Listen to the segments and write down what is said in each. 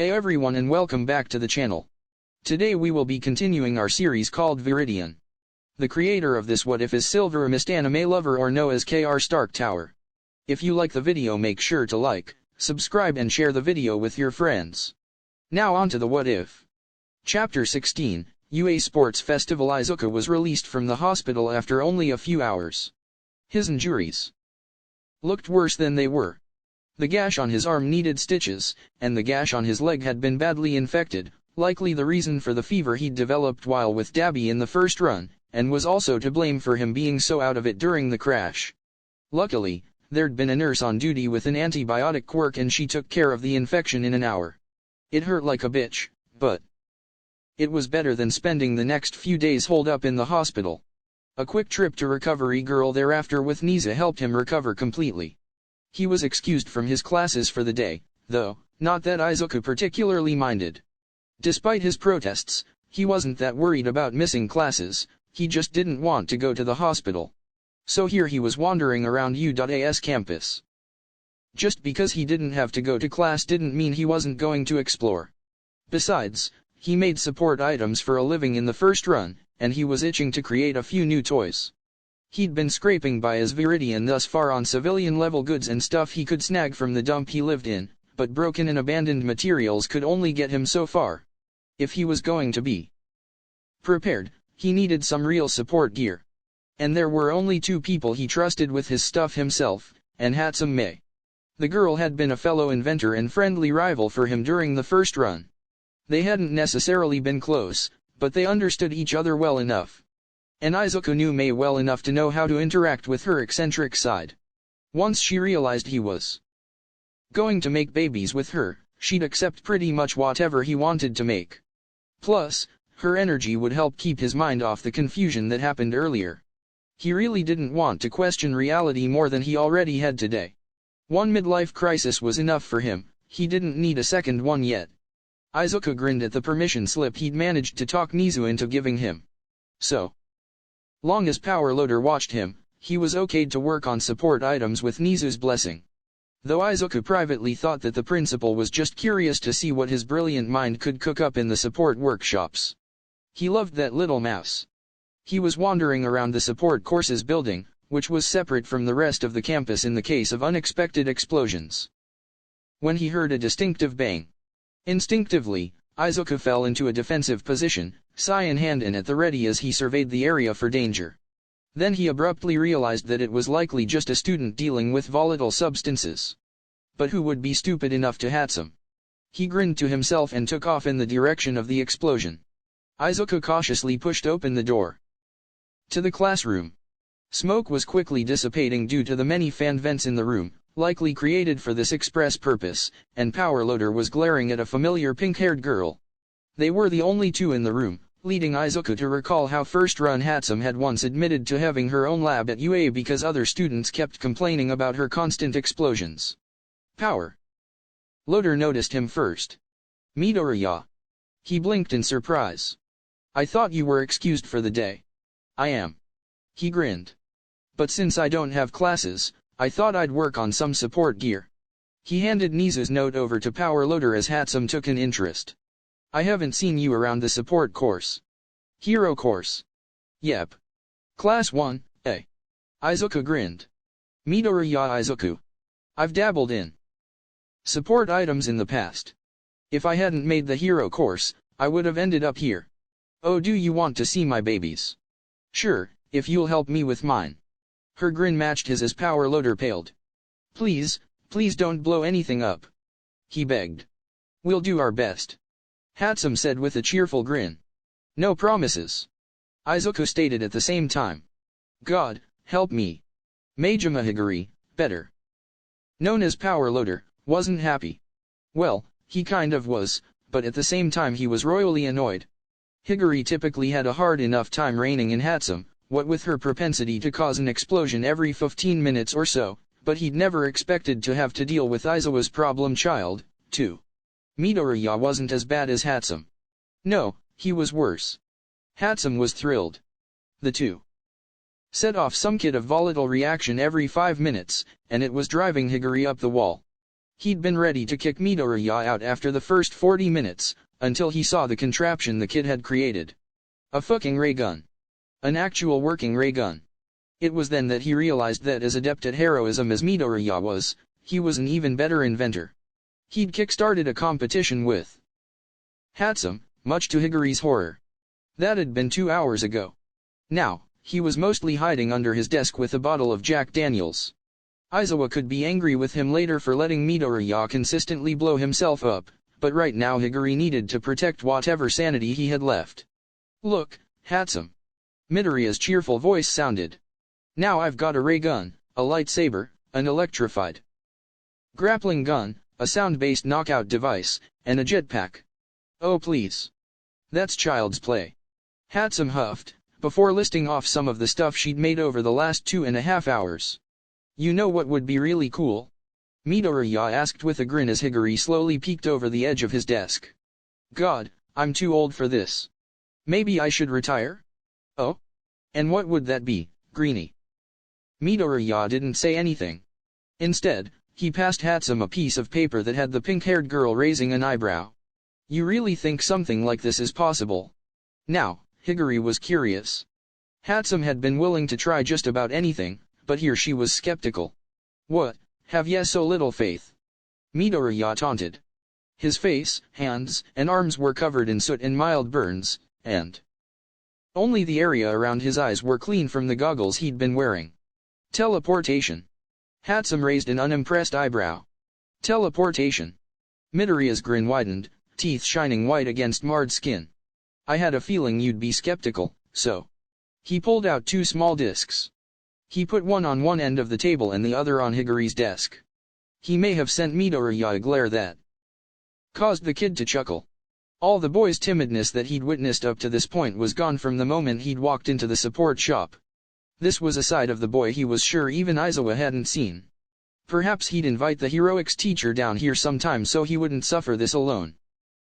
Hey everyone and welcome back to the channel. Today we will be continuing our series called Viridian. The creator of this what if is Silver Mist anime lover or known as K.R. Stark Tower. If you like the video make sure to like, subscribe and share the video with your friends. Now on to the what if. Chapter 16, UA Sports Festival. Izuku was released from the hospital after only a few hours. His injuries looked worse than they were. The gash on his arm needed stitches, and the gash on his leg had been badly infected, likely the reason for the fever he'd developed while with Dabby in the first run, and was also to blame for him being so out of it during the crash. Luckily, there'd been a nurse on duty with an antibiotic quirk and she took care of the infection in an hour. It hurt like a bitch, but it was better than spending the next few days holed up in the hospital. A quick trip to Recovery Girl thereafter with Nisa helped him recover completely. He was excused from his classes for the day, though, not that Izuku particularly minded. Despite his protests, he wasn't that worried about missing classes, he just didn't want to go to the hospital. So here he was wandering around U.A.'s campus. Just because he didn't have to go to class didn't mean he wasn't going to explore. Besides, he made support items for a living in the first run, and he was itching to create a few new toys. He'd been scraping by as Viridian thus far on civilian-level goods and stuff he could snag from the dump he lived in, but broken and abandoned materials could only get him so far. If he was going to be prepared, he needed some real support gear. And there were only two people he trusted with his stuff: himself, and Hatsum Mei. The girl had been a fellow inventor and friendly rival for him during the first run. They hadn't necessarily been close, but they understood each other well enough. And Izuku knew Mei well enough to know how to interact with her eccentric side. Once she realized he was going to make babies with her, she'd accept pretty much whatever he wanted to make. Plus, her energy would help keep his mind off the confusion that happened earlier. He really didn't want to question reality more than he already had today. One midlife crisis was enough for him, he didn't need a second one yet. Izuku grinned at the permission slip he'd managed to talk Nizu into giving him. So long as Power Loader watched him, he was okayed to work on support items with Nizu's blessing. Though Izuku privately thought that the principal was just curious to see what his brilliant mind could cook up in the support workshops. He loved that little mouse. He was wandering around the support courses building, which was separate from the rest of the campus in the case of unexpected explosions, when he heard a distinctive bang. Instinctively, Izuku fell into a defensive position, sai in hand and at the ready as he surveyed the area for danger. Then he abruptly realized that it was likely just a student dealing with volatile substances. But who would be stupid enough to Hatsum? He grinned to himself and took off in the direction of the explosion. Izuku cautiously pushed open the door to the classroom. Smoke was quickly dissipating due to the many fan vents in the room, likely created for this express purpose, and Power Loader was glaring at a familiar pink-haired girl. They were the only two in the room, leading Izuku to recall how first-run Hatsum had once admitted to having her own lab at UA because other students kept complaining about her constant explosions. Power Loader noticed him first. Midoriya. He blinked in surprise. I thought you were excused for the day. I am. He grinned. But since I don't have classes, I thought I'd work on some support gear. He handed Nizu's note over to Power Loader as Hatsum took an interest. I haven't seen you around the support course. Hero course. Yep. Class 1, A. Izuku grinned. Midoriya Izuku. I've dabbled in support items in the past. If I hadn't made the hero course, I would have ended up here. Oh, do you want to see my babies? Sure, if you'll help me with mine. Her grin matched his as Power Loader paled. Please, please don't blow anything up. He begged. We'll do our best. Hatsum said with a cheerful grin. No promises. Izuku stated at the same time. God, help me. Majima Higuri, better known as Power Loader, wasn't happy. Well, he kind of was, but at the same time he was royally annoyed. Higuri typically had a hard enough time reigning in Hatsum, what with her propensity to cause an explosion every 15 minutes or so, but he'd never expected to have to deal with Izuku's problem child, too. Midoriya wasn't as bad as Hatsum. No, he was worse. Hatsum was thrilled. The two set off some kind of volatile reaction every 5 minutes, and it was driving Higuri up the wall. He'd been ready to kick Midoriya out after the first 40 minutes, until he saw the contraption the kid had created. A fucking ray gun. An actual working ray gun. It was then that he realized that as adept at heroism as Midoriya was, he was an even better inventor. He'd kick-started a competition with Hatsum, much to Higuri's horror. That had been 2 hours ago. Now, he was mostly hiding under his desk with a bottle of Jack Daniels. Aizawa could be angry with him later for letting Midoriya consistently blow himself up, but right now Higuri needed to protect whatever sanity he had left. "Look, Hatsum." Midoriya's cheerful voice sounded. "Now I've got a ray gun, a lightsaber, an electrified grappling gun, a sound-based knockout device, and a jetpack. Oh please. That's child's play." Hatsum huffed, before listing off some of the stuff she'd made over the last 2.5 hours. "You know what would be really cool?" Midoriya asked with a grin as Higuri slowly peeked over the edge of his desk. "God, I'm too old for this. Maybe I should retire?" "Oh? And what would that be, Greenie?" Midoriya didn't say anything. Instead, he passed Hatsum a piece of paper that had the pink-haired girl raising an eyebrow. "You really think something like this is possible?" Now, Higuri was curious. Hatsum had been willing to try just about anything, but here she was skeptical. "What, have ye so little faith?" Midoriya taunted. His face, hands, and arms were covered in soot and mild burns, and only the area around his eyes were clean from the goggles he'd been wearing. "Teleportation." Hatsum raised an unimpressed eyebrow. "Teleportation?" Midoriya's grin widened, teeth shining white against marred skin. "I had a feeling you'd be skeptical, so." He pulled out 2 small discs. He put one on one end of the table and the other on Higuri's desk. He may have sent Midoriya a glare that caused the kid to chuckle. All the boy's timidness that he'd witnessed up to this point was gone from the moment he'd walked into the support shop. This was a side of the boy he was sure even Aizawa hadn't seen. Perhaps he'd invite the heroics teacher down here sometime so he wouldn't suffer this alone.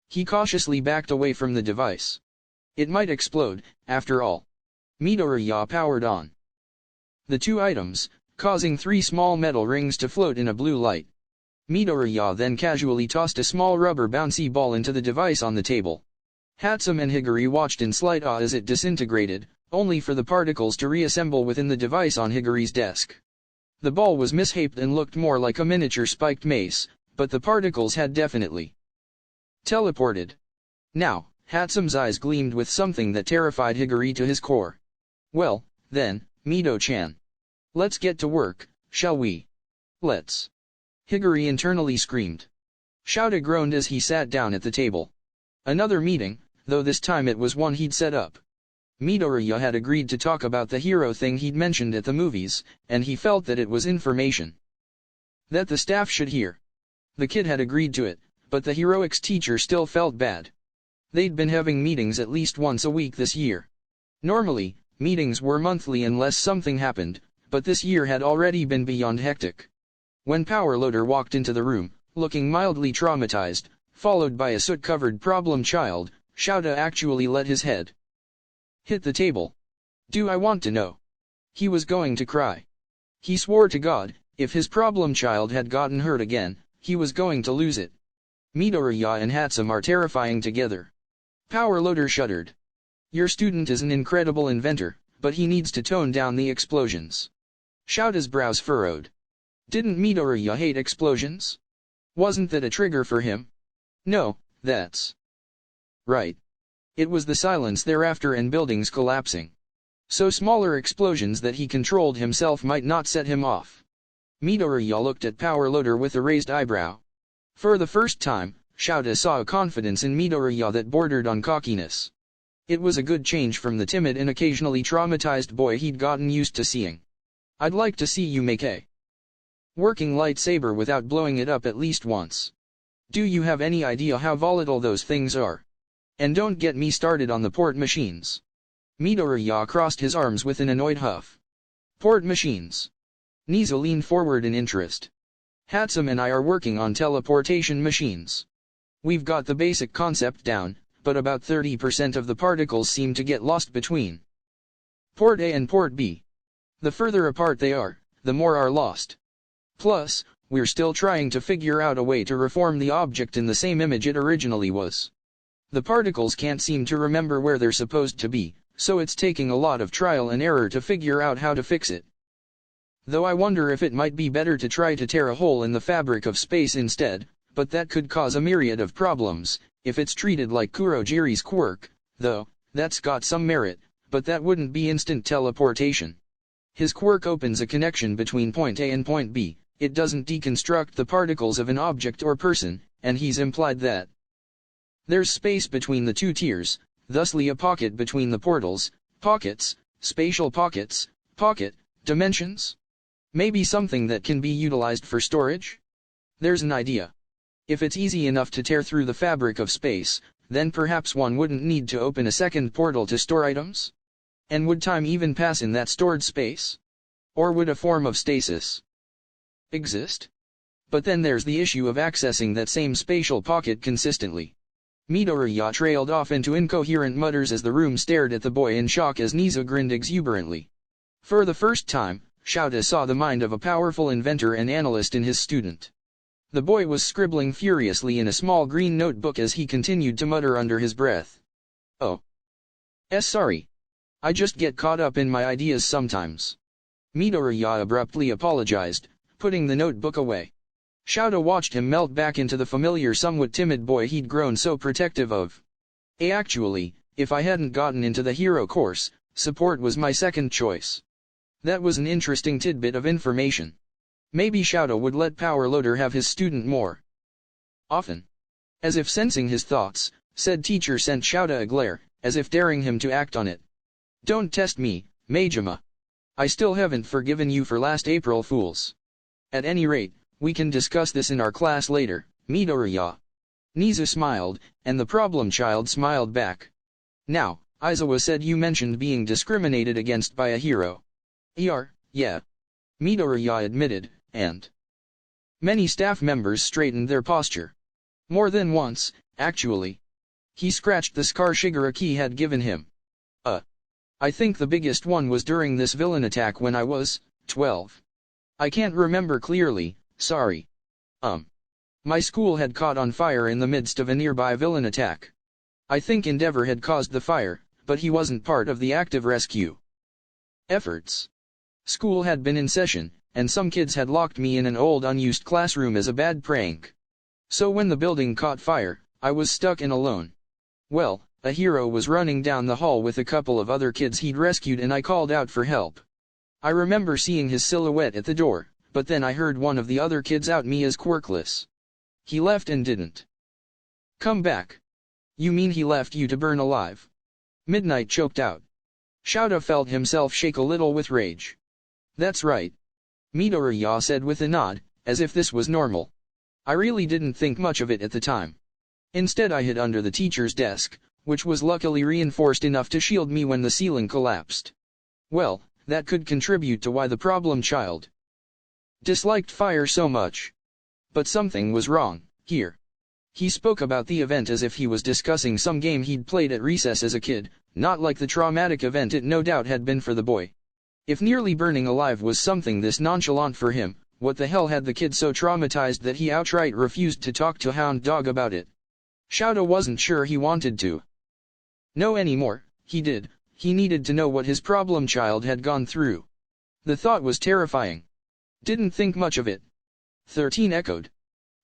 He cautiously backed away from the device. It might explode, after all. Midoriya powered on the 2 items, causing 3 small metal rings to float in a blue light. Midoriya then casually tossed a small rubber bouncy ball into the device on the table. Hatsum and Higuri watched in slight awe as it disintegrated, only for the particles to reassemble within the device on Higuri's desk. The ball was mishaped and looked more like a miniature spiked mace, but the particles had definitely teleported. Now, Hatsum's eyes gleamed with something that terrified Higuri to his core. "Well, then, Mido-chan. Let's get to work, shall we?" "Let's." Higuri internally screamed. Shouta groaned as he sat down at the table. Another meeting, though this time it was one he'd set up. Midoriya had agreed to talk about the hero thing he'd mentioned at the movies, and he felt that it was information that the staff should hear. The kid had agreed to it, but the heroics teacher still felt bad. They'd been having meetings at least once a week this year. Normally, meetings were monthly unless something happened, but this year had already been beyond hectic. When Power Loader walked into the room, looking mildly traumatized, followed by a soot-covered problem child, Shouta actually let his head hit the table. "Do I want to know?" He was going to cry. He swore to God, if his problem child had gotten hurt again, he was going to lose it. Midoriya and Hatsum are terrifying together. Power Loader shuddered. "Your student is an incredible inventor, but he needs to tone down the explosions." Shouta's brows furrowed. Didn't Midoriya hate explosions? Wasn't that a trigger for him? No, that's right. It was the silence thereafter and buildings collapsing. So smaller explosions that he controlled himself might not set him off. Midoriya looked at Power Loader with a raised eyebrow. For the first time, Shouta saw a confidence in Midoriya that bordered on cockiness. It was a good change from the timid and occasionally traumatized boy he'd gotten used to seeing. "I'd like to see you make a working lightsaber without blowing it up at least once. Do you have any idea how volatile those things are? And don't get me started on the port machines." Midoriya crossed his arms with an annoyed huff. "Port machines?" Nizo leaned forward in interest. "Hatsum and I are working on teleportation machines. We've got the basic concept down, but about 30% of the particles seem to get lost between Port A and Port B. The further apart they are, the more are lost. Plus, we're still trying to figure out a way to reform the object in the same image it originally was. The particles can't seem to remember where they're supposed to be, so it's taking a lot of trial and error to figure out how to fix it. Though I wonder if it might be better to try to tear a hole in the fabric of space instead, but that could cause a myriad of problems. If it's treated like Kurogiri's quirk, though, that's got some merit, but that wouldn't be instant teleportation. His quirk opens a connection between point A and point B, it doesn't deconstruct the particles of an object or person, and he's implied that there's space between the two tiers, thusly a pocket between the portals, pockets, spatial pockets, pocket, dimensions. Maybe something that can be utilized for storage? There's an idea. If it's easy enough to tear through the fabric of space, then perhaps one wouldn't need to open a second portal to store items? And would time even pass in that stored space? Or would a form of stasis exist? But then there's the issue of accessing that same spatial pocket consistently. Midoriya trailed off into incoherent mutters as the room stared at the boy in shock as Nizu grinned exuberantly. For the first time, Shouta saw the mind of a powerful inventor and analyst in his student. The boy was scribbling furiously in a small green notebook as he continued to mutter under his breath. Oh. Sorry. I just get caught up in my ideas sometimes. Midoriya abruptly apologized, putting the notebook away. Shouta watched him melt back into the familiar somewhat timid boy he'd grown so protective of. Actually, if I hadn't gotten into the hero course, support was my second choice. That was an interesting tidbit of information. Maybe Shouta would let Power Loader have his student more often. As if sensing his thoughts, said teacher sent Shouta a glare, as if daring him to act on it. Don't test me, Majima. I still haven't forgiven you for last April Fools. At any rate, we can discuss this in our class later, Midoriya. Nizu smiled, and the problem child smiled back. Now, Aizawa said you mentioned being discriminated against by a hero. Yeah. Midoriya admitted, and many staff members straightened their posture. More than once, actually. He scratched the scar Shigaraki had given him. I think the biggest one was during this villain attack when I was 12. I can't remember clearly, sorry. My school had caught on fire in the midst of a nearby villain attack. I think Endeavor had caused the fire, but he wasn't part of the active rescue efforts. School had been in session, and some kids had locked me in an old unused classroom as a bad prank. So when the building caught fire, I was stuck in alone. Well, a hero was running down the hall with a couple of other kids he'd rescued and I called out for help. I remember seeing his silhouette at the door, but then I heard one of the other kids out me as quirkless. He left and didn't come back. You mean he left you to burn alive? Midnight choked out. Shouta felt himself shake a little with rage. That's right. Midoriya said with a nod, as if this was normal. I really didn't think much of it at the time. Instead I hid under the teacher's desk, which was luckily reinforced enough to shield me when the ceiling collapsed. Well, that could contribute to why the problem child disliked fire so much. But something was wrong, here. He spoke about the event as if he was discussing some game he'd played at recess as a kid, not like the traumatic event it no doubt had been for the boy. If nearly burning alive was something this nonchalant for him, what the hell had the kid so traumatized that he outright refused to talk to Hound Dog about it? Shouta wasn't sure he wanted to know anymore. He did. He needed to know what his problem child had gone through. The thought was terrifying. Didn't think much of it. 13 echoed.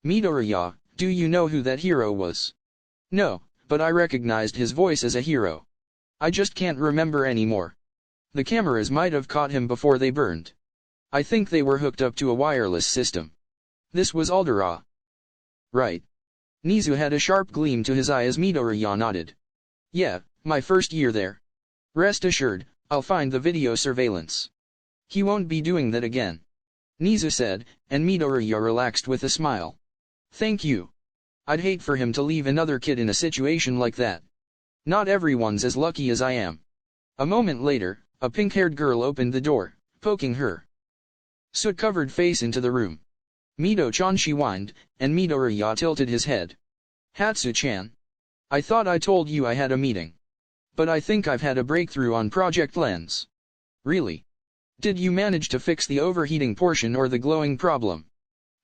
Midoriya, do you know who that hero was? No, but I recognized his voice as a hero. I just can't remember anymore. The cameras might have caught him before they burned. I think they were hooked up to a wireless system. This was Aldera. Right. Nizu had a sharp gleam to his eye as Midoriya nodded. Yeah, my first year there. Rest assured, I'll find the video surveillance. He won't be doing that again. Nizu said, and Midoriya relaxed with a smile. Thank you. I'd hate for him to leave another kid in a situation like that. Not everyone's as lucky as I am. A moment later, a pink-haired girl opened the door, poking her soot-covered face into the room. Mido-chan, she whined, and Midoriya tilted his head. Hatsu-chan. I thought I told you I had a meeting. But I think I've had a breakthrough on Project Lens. Really? Did you manage to fix the overheating portion or the glowing problem?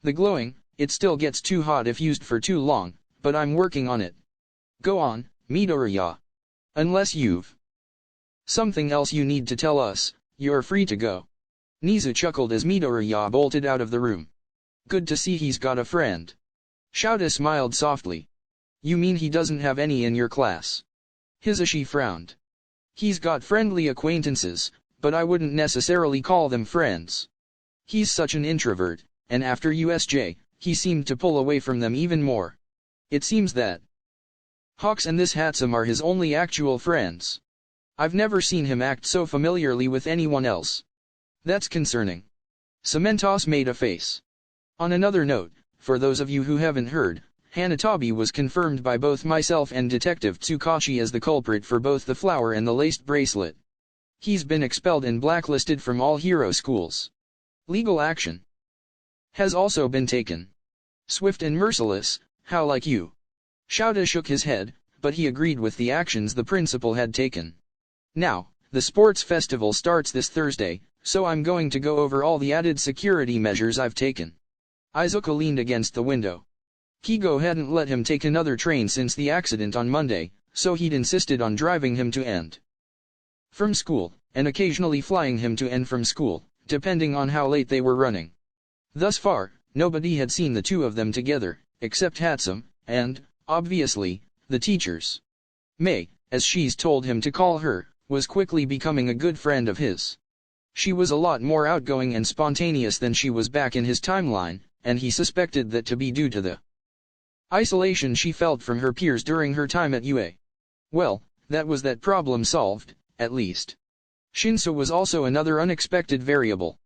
The glowing, it still gets too hot if used for too long, but I'm working on it. Go on, Midoriya. Unless you've something else you need to tell us, you're free to go. Nizu chuckled as Midoriya bolted out of the room. Good to see he's got a friend. Shouta smiled softly. You mean he doesn't have any in your class? Hisashi frowned. He's got friendly acquaintances, but I wouldn't necessarily call them friends. He's such an introvert, and after USJ, he seemed to pull away from them even more. It seems that Hawks and this Hatsum are his only actual friends. I've never seen him act so familiarly with anyone else. That's concerning. Cementos made a face. On another note, for those of you who haven't heard, Hanatabi was confirmed by both myself and Detective Tsukashi as the culprit for both the flower and the laced bracelet. He's been expelled and blacklisted from all hero schools. Legal action has also been taken. Swift and merciless, how like you. Shouta shook his head, but he agreed with the actions the principal had taken. Now, the sports festival starts this Thursday, so I'm going to go over all the added security measures I've taken. Izuku leaned against the window. Kigo hadn't let him take another train since the accident on Monday, so he'd insisted on driving him to and from school, and occasionally flying him to and from school, depending on how late they were running. Thus far, nobody had seen the two of them together, except Hatsum, and, obviously, the teachers. Mei, as she's told him to call her, was quickly becoming a good friend of his. She was a lot more outgoing and spontaneous than she was back in his timeline, and he suspected that to be due to the isolation she felt from her peers during her time at UA. Well, that was that problem solved, at least. Shinso was also another unexpected variable.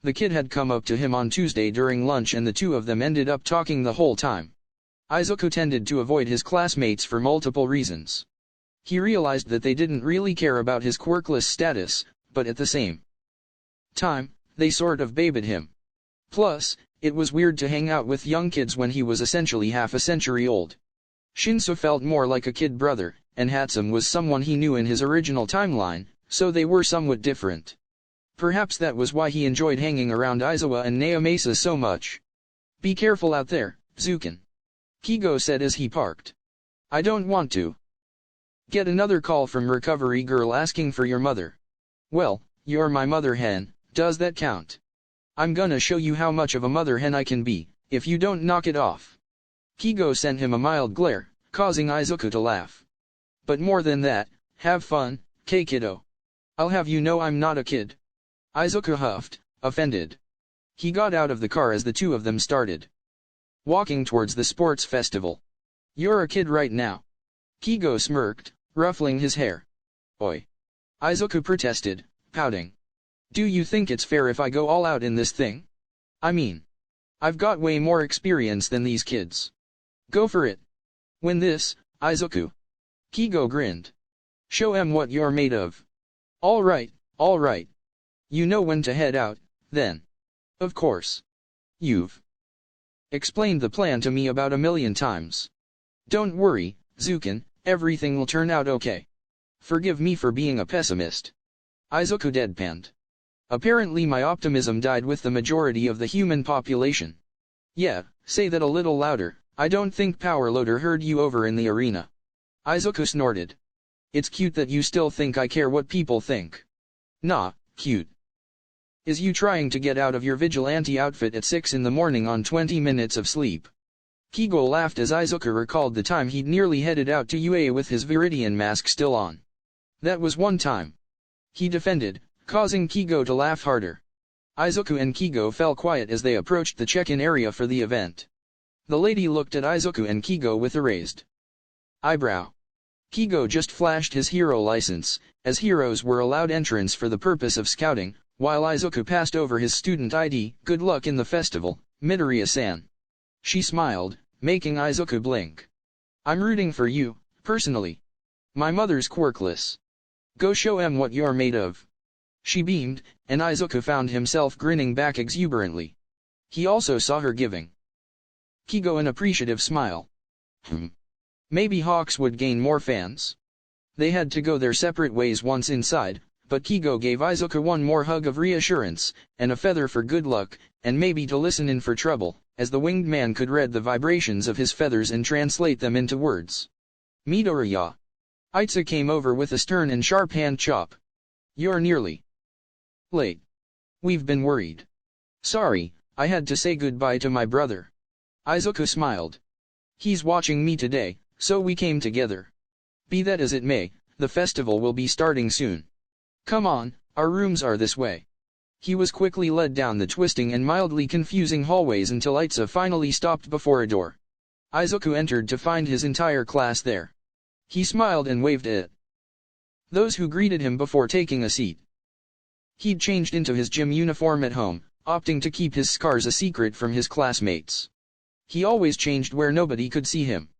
The kid had come up to him on Tuesday during lunch and the two of them ended up talking the whole time. Izuku tended to avoid his classmates for multiple reasons. He realized that they didn't really care about his quirkless status, but at the same time, they sort of babied him. Plus, it was weird to hang out with young kids when he was essentially half a century old. Shinso felt more like a kid brother, and Hatsum was someone he knew in his original timeline, so they were somewhat different. Perhaps that was why he enjoyed hanging around Izawa and Naomasa so much. Be careful out there, Zukin. Kigo said as he parked. I don't want to get another call from Recovery Girl asking for your mother. Well, you're my mother hen, does that count? I'm gonna show you how much of a mother hen I can be, if you don't knock it off. Kigo sent him a mild glare, causing Izuku to laugh. But more than that, have fun, kiddo. I'll have you know I'm not a kid. Izuku huffed, offended. He got out of the car as the two of them started walking towards the sports festival. You're a kid right now. Kigo smirked, ruffling his hair. Oi. Izuku protested, pouting. Do you think it's fair if I go all out in this thing? I mean, I've got way more experience than these kids. Go for it. Win this, Izuku. Kigo grinned. Show 'em what you're made of. All right. You know when to head out, then. Of course. You've explained the plan to me about a million times. Don't worry, Zukin, everything will turn out okay. Forgive me for being a pessimist. Izuku deadpanned. Apparently my optimism died with the majority of the human population. Yeah, say that a little louder, I don't think Power Loader heard you over in the arena. Izuku snorted. It's cute that you still think I care what people think. Nah, cute. Is you trying to get out of your vigilante outfit at 6 in the morning on 20 minutes of sleep? Kigo laughed as Izuku recalled the time he'd nearly headed out to UA with his Viridian mask still on. That was one time. He defended, causing Kigo to laugh harder. Izuku and Kigo fell quiet as they approached the check-in area for the event. The lady looked at Izuku and Kigo with a raised eyebrow. Kigo just flashed his hero license, as heroes were allowed entrance for the purpose of scouting, while Izuku passed over his student ID. Good luck in the festival, Midoriya-san. She smiled, making Izuku blink. I'm rooting for you, personally. My mother's quirkless. Go show 'em what you're made of. She beamed, and Izuku found himself grinning back exuberantly. He also saw her giving Kigo an appreciative smile. Maybe Hawks would gain more fans. They had to go their separate ways once inside, but Kigo gave Izuku one more hug of reassurance, and a feather for good luck, and maybe to listen in for trouble, as the winged man could read the vibrations of his feathers and translate them into words. Midoriya. Itsu came over with a stern and sharp hand chop. You're nearly late. We've been worried. Sorry, I had to say goodbye to my brother. Izuku smiled. He's watching me today, so we came together. Be that as it may, the festival will be starting soon. Come on, our rooms are this way. He was quickly led down the twisting and mildly confusing hallways until Itsu finally stopped before a door. Izuku entered to find his entire class there. He smiled and waved at those who greeted him before taking a seat. He'd changed into his gym uniform at home, opting to keep his scars a secret from his classmates. He always changed where nobody could see him.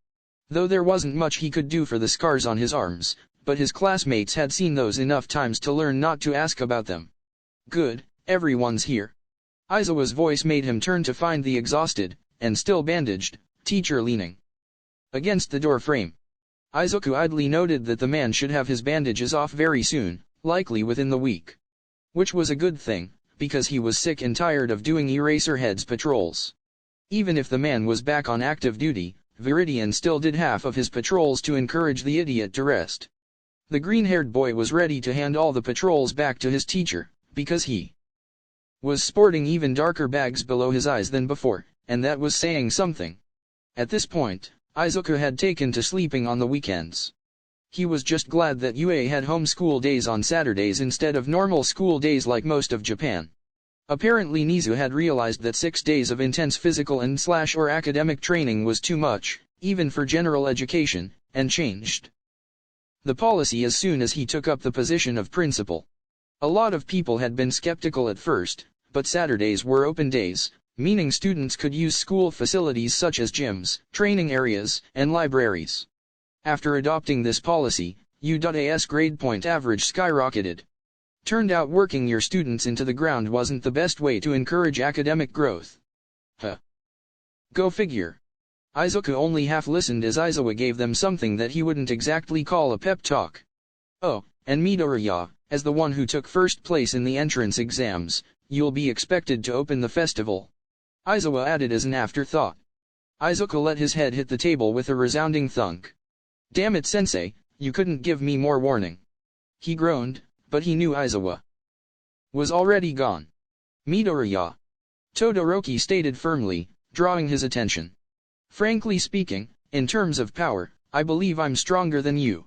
Though there wasn't much he could do for the scars on his arms, but his classmates had seen those enough times to learn not to ask about them. Good, everyone's here. Aizawa's voice made him turn to find the exhausted, and still bandaged, teacher leaning against the door frame. Izuku idly noted that the man should have his bandages off very soon, likely within the week. Which was a good thing, because he was sick and tired of doing Eraserhead's patrols. Even if the man was back on active duty, Viridian still did half of his patrols to encourage the idiot to rest. The green-haired boy was ready to hand all the patrols back to his teacher, because he was sporting even darker bags below his eyes than before, and that was saying something. At this point, Izuku had taken to sleeping on the weekends. He was just glad that UA had homeschool days on Saturdays instead of normal school days like most of Japan. Apparently Nizu had realized that 6 days of intense physical and/or academic training was too much, even for general education, and changed the policy as soon as he took up the position of principal. A lot of people had been skeptical at first, but Saturdays were open days, meaning students could use school facilities such as gyms, training areas, and libraries. After adopting this policy, UA's grade point average skyrocketed. Turned out working your students into the ground wasn't the best way to encourage academic growth. Go figure. Izuku only half listened as Aizawa gave them something that he wouldn't exactly call a pep talk. Oh, and Midoriya, as the one who took first place in the entrance exams, you'll be expected to open the festival. Aizawa added as an afterthought. Izuku let his head hit the table with a resounding thunk. Damn it, sensei, you couldn't give me more warning. He groaned, but he knew Aizawa was already gone. Midoriya. Todoroki stated firmly, drawing his attention. Frankly speaking, in terms of power, I believe I'm stronger than you.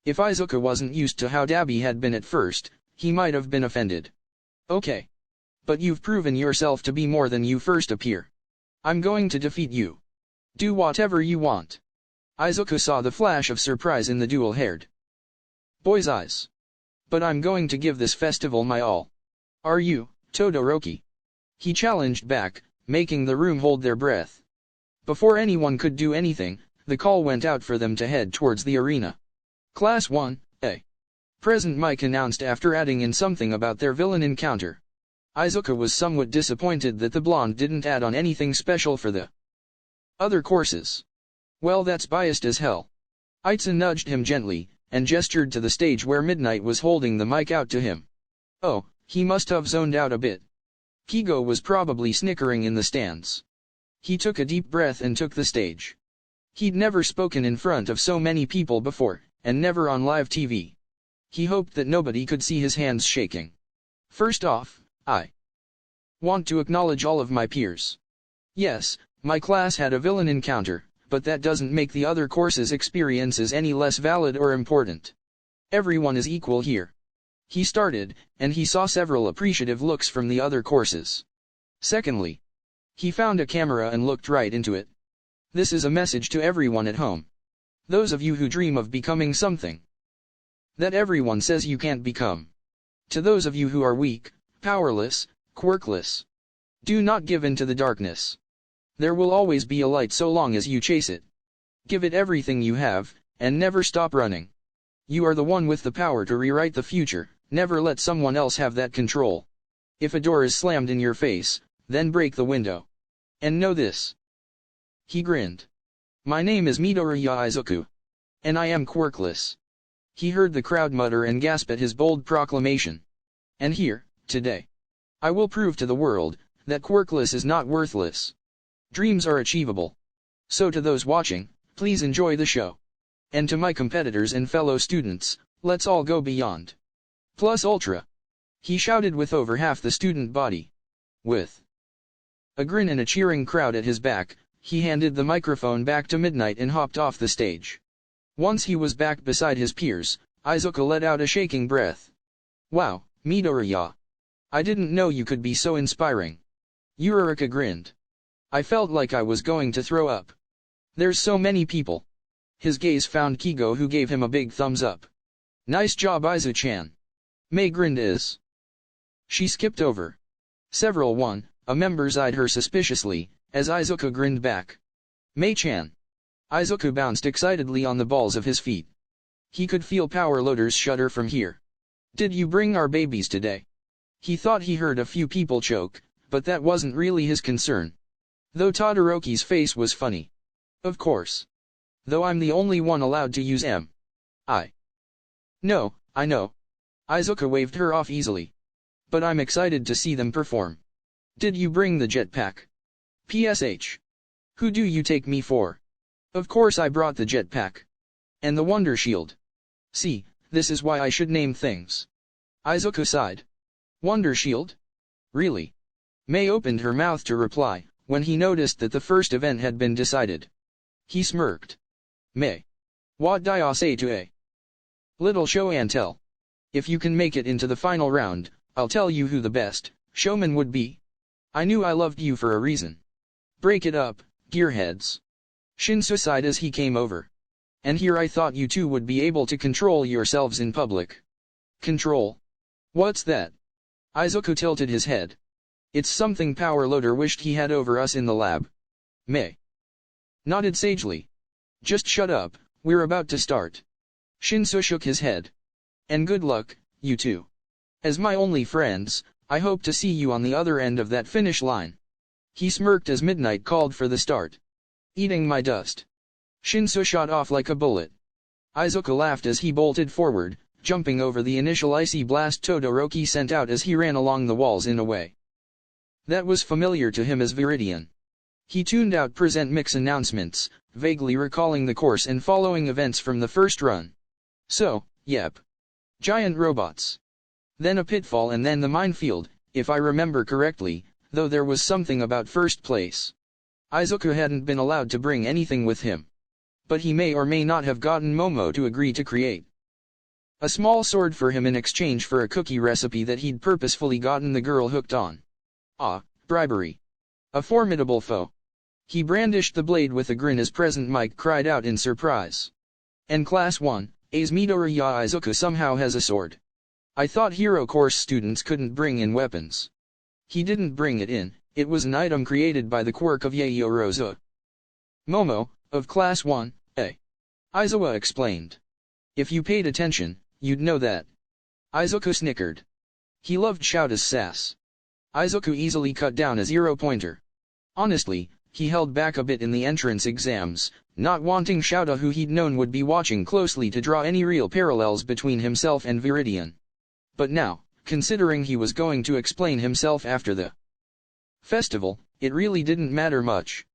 If Izuku wasn't used to how Dabi had been at first, he might have been offended. Okay. But you've proven yourself to be more than you first appear. I'm going to defeat you. Do whatever you want. Izuku saw the flash of surprise in the dual-haired boy's eyes. But I'm going to give this festival my all. Are you, Todoroki? He challenged back, making the room hold their breath. Before anyone could do anything, the call went out for them to head towards the arena. Class 1A. Present Mike announced after adding in something about their villain encounter. Izuku was somewhat disappointed that the blonde didn't add on anything special for the other courses. Well, that's biased as hell. Itsu nudged him gently, and gestured to the stage where Midnight was holding the mic out to him. Oh, he must have zoned out a bit. Kigo was probably snickering in the stands. He took a deep breath and took the stage. He'd never spoken in front of so many people before, and never on live TV. He hoped that nobody could see his hands shaking. First off, I want to acknowledge all of my peers. Yes, my class had a villain encounter, but that doesn't make the other courses' experiences any less valid or important. Everyone is equal here. He started, and he saw several appreciative looks from the other courses. Secondly, he found a camera and looked right into it. This is a message to everyone at home. Those of you who dream of becoming something that everyone says you can't become. To those of you who are weak, powerless, quirkless. Do not give in to the darkness. There will always be a light so long as you chase it. Give it everything you have, and never stop running. You are the one with the power to rewrite the future, never let someone else have that control. If a door is slammed in your face, then break the window. And know this. He grinned. My name is Midoriya Izuku. And I am quirkless. He heard the crowd mutter and gasp at his bold proclamation. And here, today, I will prove to the world that quirkless is not worthless. Dreams are achievable. So to those watching, please enjoy the show. And to my competitors and fellow students, let's all go beyond. Plus ultra. He shouted with over half the student body. With a grin and a cheering crowd at his back, he handed the microphone back to Midnight and hopped off the stage. Once he was back beside his peers, Izuku let out a shaking breath. Wow, Midoriya. I didn't know you could be so inspiring. Uraraka grinned. I felt like I was going to throw up. There's so many people. His gaze found Kigo, who gave him a big thumbs up. Nice job, Izu-chan. Mei grinned as she skipped over. Several a members eyed her suspiciously, as Izuku grinned back. Mei-chan. Izuku bounced excitedly on the balls of his feet. He could feel power loaders shudder from here. Did you bring our babies today? He thought he heard a few people choke, but that wasn't really his concern. Though Todoroki's face was funny. Of course. Though I'm the only one allowed to use No, I know. Izuku waved her off easily. But I'm excited to see them perform. Did you bring the jetpack? PSH. Who do you take me for? Of course I brought the jetpack. And the Wonder Shield. See, this is why I should name things. Izuku sighed. Wonder Shield? Really? Mei opened her mouth to reply, when he noticed that the first event had been decided. He smirked. Mei. What do I say to a little show and tell? If you can make it into the final round, I'll tell you who the best showman would be. I knew I loved you for a reason. Break it up, gearheads. Shinsu sighed as he came over. And here I thought you two would be able to control yourselves in public. Control? What's that? Izuku tilted his head. It's something Power Loader wished he had over us in the lab. Mei nodded sagely. Just shut up, we're about to start. Shinsu shook his head. And good luck, you two. As my only friends, I hope to see you on the other end of that finish line. He smirked as Midnight called for the start. Eating my dust. Shinsu shot off like a bullet. Izuku laughed as he bolted forward, jumping over the initial icy blast Todoroki sent out as he ran along the walls in a way that was familiar to him as Viridian. He tuned out present mix announcements, vaguely recalling the course and following events from the first run. So, yep. Giant robots. Then a pitfall and then the minefield, if I remember correctly, though there was something about first place. Izuku hadn't been allowed to bring anything with him. But he may or may not have gotten Momo to agree to create a small sword for him in exchange for a cookie recipe that he'd purposefully gotten the girl hooked on. Ah, bribery. A formidable foe. He brandished the blade with a grin as Present Mike cried out in surprise. And Class 1, A's Midoriya Izuku somehow has a sword. I thought hero course students couldn't bring in weapons. He didn't bring it in, it was an item created by the quirk of Yayo Rosa. Momo, of Class 1, A. Izuwa explained. If you paid attention, you'd know that. Izuku snickered. He loved Shouta's sass. Izuku easily cut down a zero-pointer. Honestly, he held back a bit in the entrance exams, not wanting Shouta, who he'd known would be watching closely, to draw any real parallels between himself and Viridian. But now, considering he was going to explain himself after the festival, it really didn't matter much.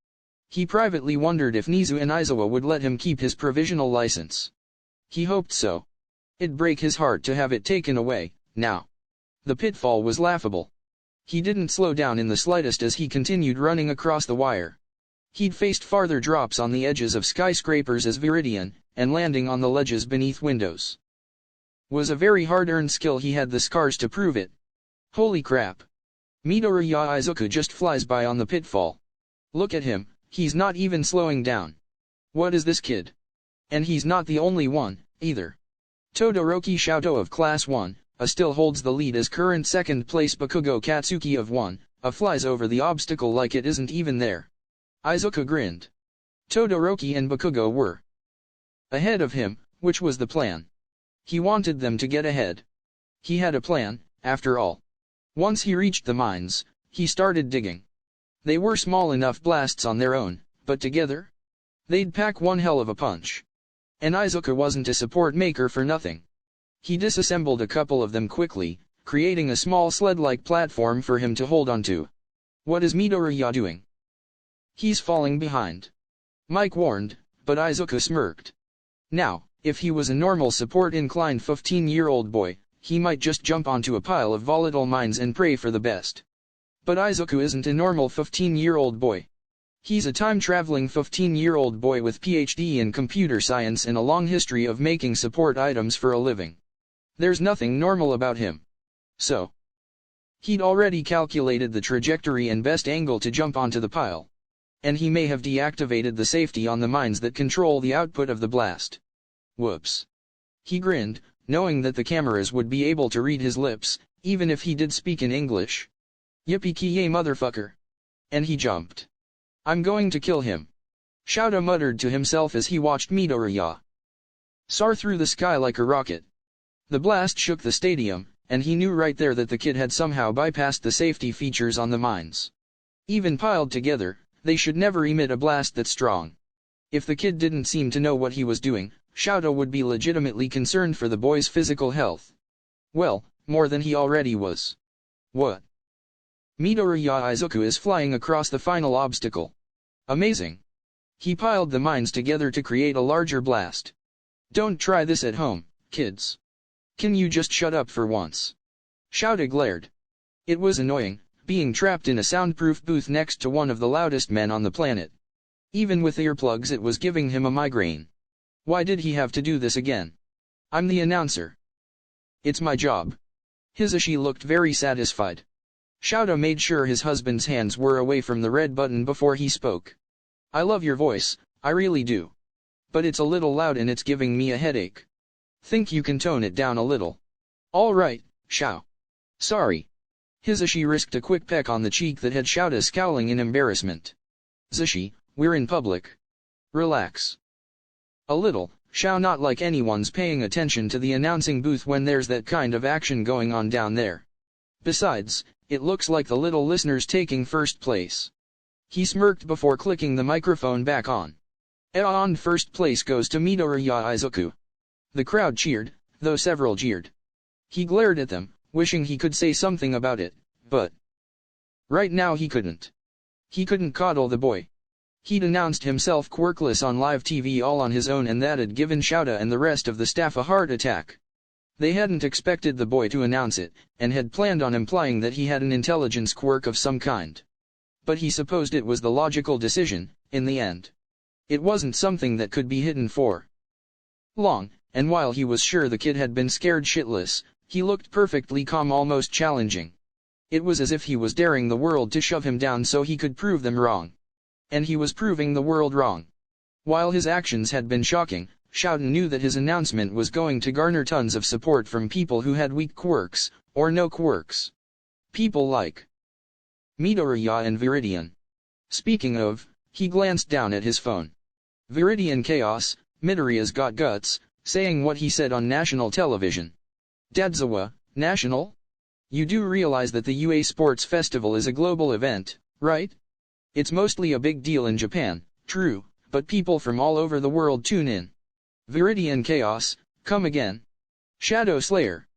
He privately wondered if Nizu and Izuwa would let him keep his provisional license. He hoped so. It'd break his heart to have it taken away, now. The pitfall was laughable. He didn't slow down in the slightest as he continued running across the wire. He'd faced farther drops on the edges of skyscrapers as Viridian, and landing on the ledges beneath windows was a very hard-earned skill. He had the scars to prove it. Holy crap. Midoriya Izuku just flies by on the pitfall. Look at him, he's not even slowing down. What is this kid? And he's not the only one, either. Todoroki Shouto of Class 1, A still holds the lead as current second place Bakugo Katsuki of 1, A flies over the obstacle like it isn't even there. Izuku grinned. Todoroki and Bakugo were ahead of him, which was the plan. He wanted them to get ahead. He had a plan, after all. Once he reached the mines, he started digging. They were small enough blasts on their own, but together, they'd pack one hell of a punch. And Izuku wasn't a support maker for nothing. He disassembled a couple of them quickly, creating a small sled-like platform for him to hold onto. What is Midoriya doing? He's falling behind. Mike warned, but Izuku smirked. Now, if he was a normal support-inclined 15-year-old boy, he might just jump onto a pile of volatile mines and pray for the best. But Izuku isn't a normal 15-year-old boy. He's a time-traveling 15-year-old boy with PhD in computer science and a long history of making support items for a living. There's nothing normal about him. So, he'd already calculated the trajectory and best angle to jump onto the pile. And he may have deactivated the safety on the mines that control the output of the blast. Whoops. He grinned, knowing that the cameras would be able to read his lips, even if he did speak in English. Yippee-ki-yay motherfucker. And he jumped. I'm going to kill him. Shouta muttered to himself as he watched Midoriya soar through the sky like a rocket. The blast shook the stadium, and he knew right there that the kid had somehow bypassed the safety features on the mines. Even piled together, they should never emit a blast that strong. If the kid didn't seem to know what he was doing, Shouta would be legitimately concerned for the boy's physical health. Well, more than he already was. What? Midoriya Izuku is flying across the final obstacle. Amazing. He piled the mines together to create a larger blast. Don't try this at home, kids. Can you just shut up for once? Shouta glared. It was annoying, being trapped in a soundproof booth next to one of the loudest men on the planet. Even with earplugs it was giving him a migraine. Why did he have to do this again? I'm the announcer. It's my job. Hisashi looked very satisfied. Shouta made sure his husband's hands were away from the red button before he spoke. I love your voice, I really do. But it's a little loud and it's giving me a headache. Think you can tone it down a little? All right, Shao. Sorry. Hisashi risked a quick peck on the cheek that had Shouta scowling in embarrassment. Hisashi, we're in public. Relax. A little, Shao, not like anyone's paying attention to the announcing booth when there's that kind of action going on down there. Besides, it looks like the little listener's taking first place. He smirked before clicking the microphone back on. And first place goes to Midoriya Izuku. The crowd cheered, though several jeered. He glared at them, wishing he could say something about it, but right now he couldn't. He couldn't coddle the boy. He'd announced himself quirkless on live TV all on his own, and that had given Shouta and the rest of the staff a heart attack. They hadn't expected the boy to announce it, and had planned on implying that he had an intelligence quirk of some kind. But he supposed it was the logical decision, in the end. It wasn't something that could be hidden for long, and while he was sure the kid had been scared shitless, he looked perfectly calm, almost challenging. It was as if he was daring the world to shove him down so he could prove them wrong. And he was proving the world wrong. While his actions had been shocking, Shouta knew that his announcement was going to garner tons of support from people who had weak quirks, or no quirks. People like Midoriya and Viridian. Speaking of, he glanced down at his phone. Viridian Chaos, Midoriya's got guts, saying what he said on national television. Dadzawa, national? You do realize that the UA Sports Festival is a global event, right? It's mostly a big deal in Japan, true, but people from all over the world tune in. Viridian Chaos, come again. Shadow Slayer.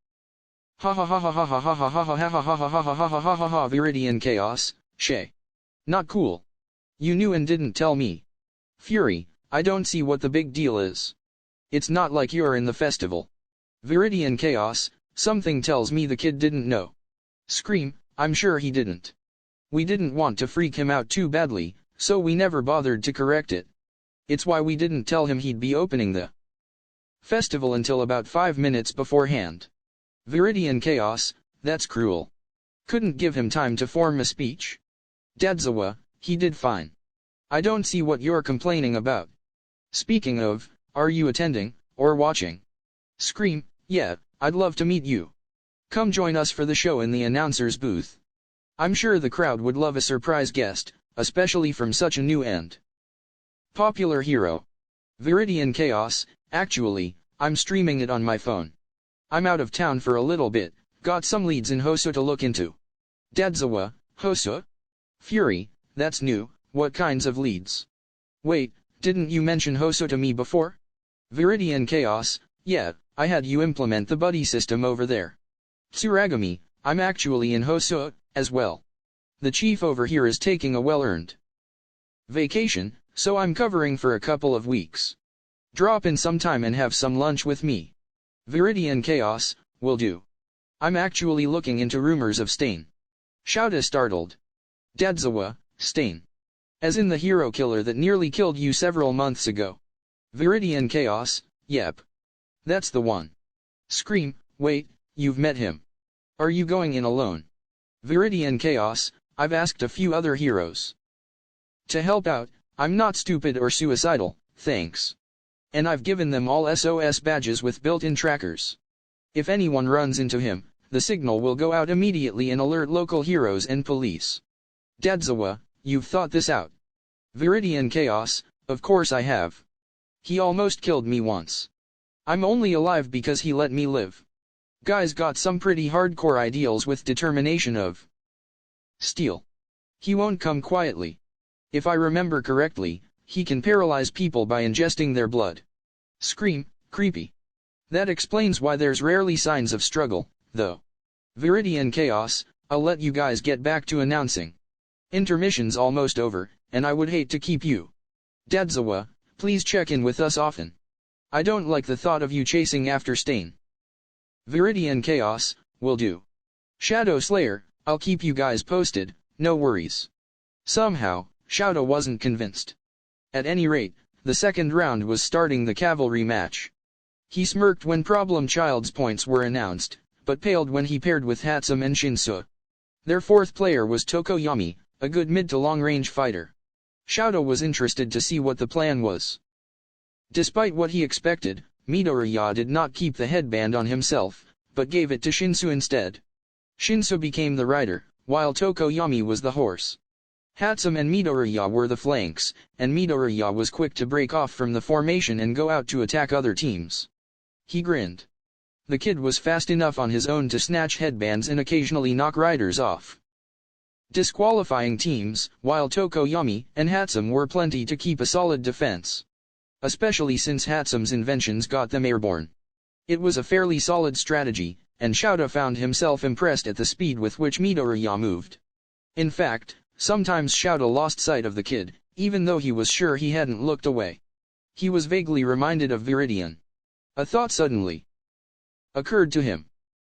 Ha ha ha ha ha ha ha ha ha ha ha ha ha ha ha ha ha ha ha. Viridian Chaos, Shay. Not cool. You knew and didn't tell me. Fury, I don't see what the big deal is. It's not like you're in the festival. Viridian Chaos, something tells me the kid didn't know. Scream, I'm sure he didn't. We didn't want to freak him out too badly, so we never bothered to correct it. It's why we didn't tell him he'd be opening the festival until about 5 minutes beforehand. Viridian Chaos, that's cruel. Couldn't give him time to form a speech? Dadzawa, he did fine. I don't see what you're complaining about. Speaking of, are you attending, or watching? Scream, yeah, I'd love to meet you. Come join us for the show in the announcer's booth. I'm sure the crowd would love a surprise guest, especially from such a new and popular hero. Viridian Chaos, actually, I'm streaming it on my phone. I'm out of town for a little bit, got some leads in Hoso to look into. Dadzawa, Hoso? Fury, that's new, what kinds of leads? Wait, didn't you mention Hoso to me before? Viridian Chaos, yeah, I had you implement the buddy system over there. Tsuragami, I'm actually in Hoso, as well. The chief over here is taking a well-earned vacation, so I'm covering for a couple of weeks. Drop in sometime and have some lunch with me. Viridian Chaos, will do. I'm actually looking into rumors of Stain. Shouta startled. Dadzawa, Stain. As in the hero killer that nearly killed you several months ago. Viridian Chaos, yep. That's the one. Scream, wait, you've met him. Are you going in alone? Viridian Chaos, I've asked a few other heroes to help out. I'm not stupid or suicidal, thanks. And I've given them all SOS badges with built-in trackers. If anyone runs into him, the signal will go out immediately and alert local heroes and police. Dadzawa, you've thought this out. Viridian Chaos, of course I have. He almost killed me once. I'm only alive because he let me live. Guy's got some pretty hardcore ideals with determination of steel. He won't come quietly. If I remember correctly, he can paralyze people by ingesting their blood. Scream, creepy. That explains why there's rarely signs of struggle, though. Viridian Chaos, I'll let you guys get back to announcing. Intermission's almost over, and I would hate to keep you. Dadzawa, please check in with us often. I don't like the thought of you chasing after Stain. Viridian Chaos, will do. Shadow Slayer, I'll keep you guys posted, no worries. Somehow, Shouta wasn't convinced. At any rate, the second round was starting the cavalry match. He smirked when Problem Child's points were announced, but paled when he paired with Hatsum and Shinsu. Their fourth player was Tokoyami, a good mid to long-range fighter. Shouta was interested to see what the plan was. Despite what he expected, Midoriya did not keep the headband on himself, but gave it to Shinsu instead. Shinsu became the rider, while Tokoyami was the horse. Hatsum and Midoriya were the flanks, and Midoriya was quick to break off from the formation and go out to attack other teams. He grinned. The kid was fast enough on his own to snatch headbands and occasionally knock riders off, disqualifying teams, while Tokoyami and Hatsum were plenty to keep a solid defense. Especially since Hatsum's inventions got them airborne. It was a fairly solid strategy, and Shouta found himself impressed at the speed with which Midoriya moved. In fact, sometimes Shouta lost sight of the kid, even though he was sure he hadn't looked away. He was vaguely reminded of Viridian. A thought suddenly occurred to him.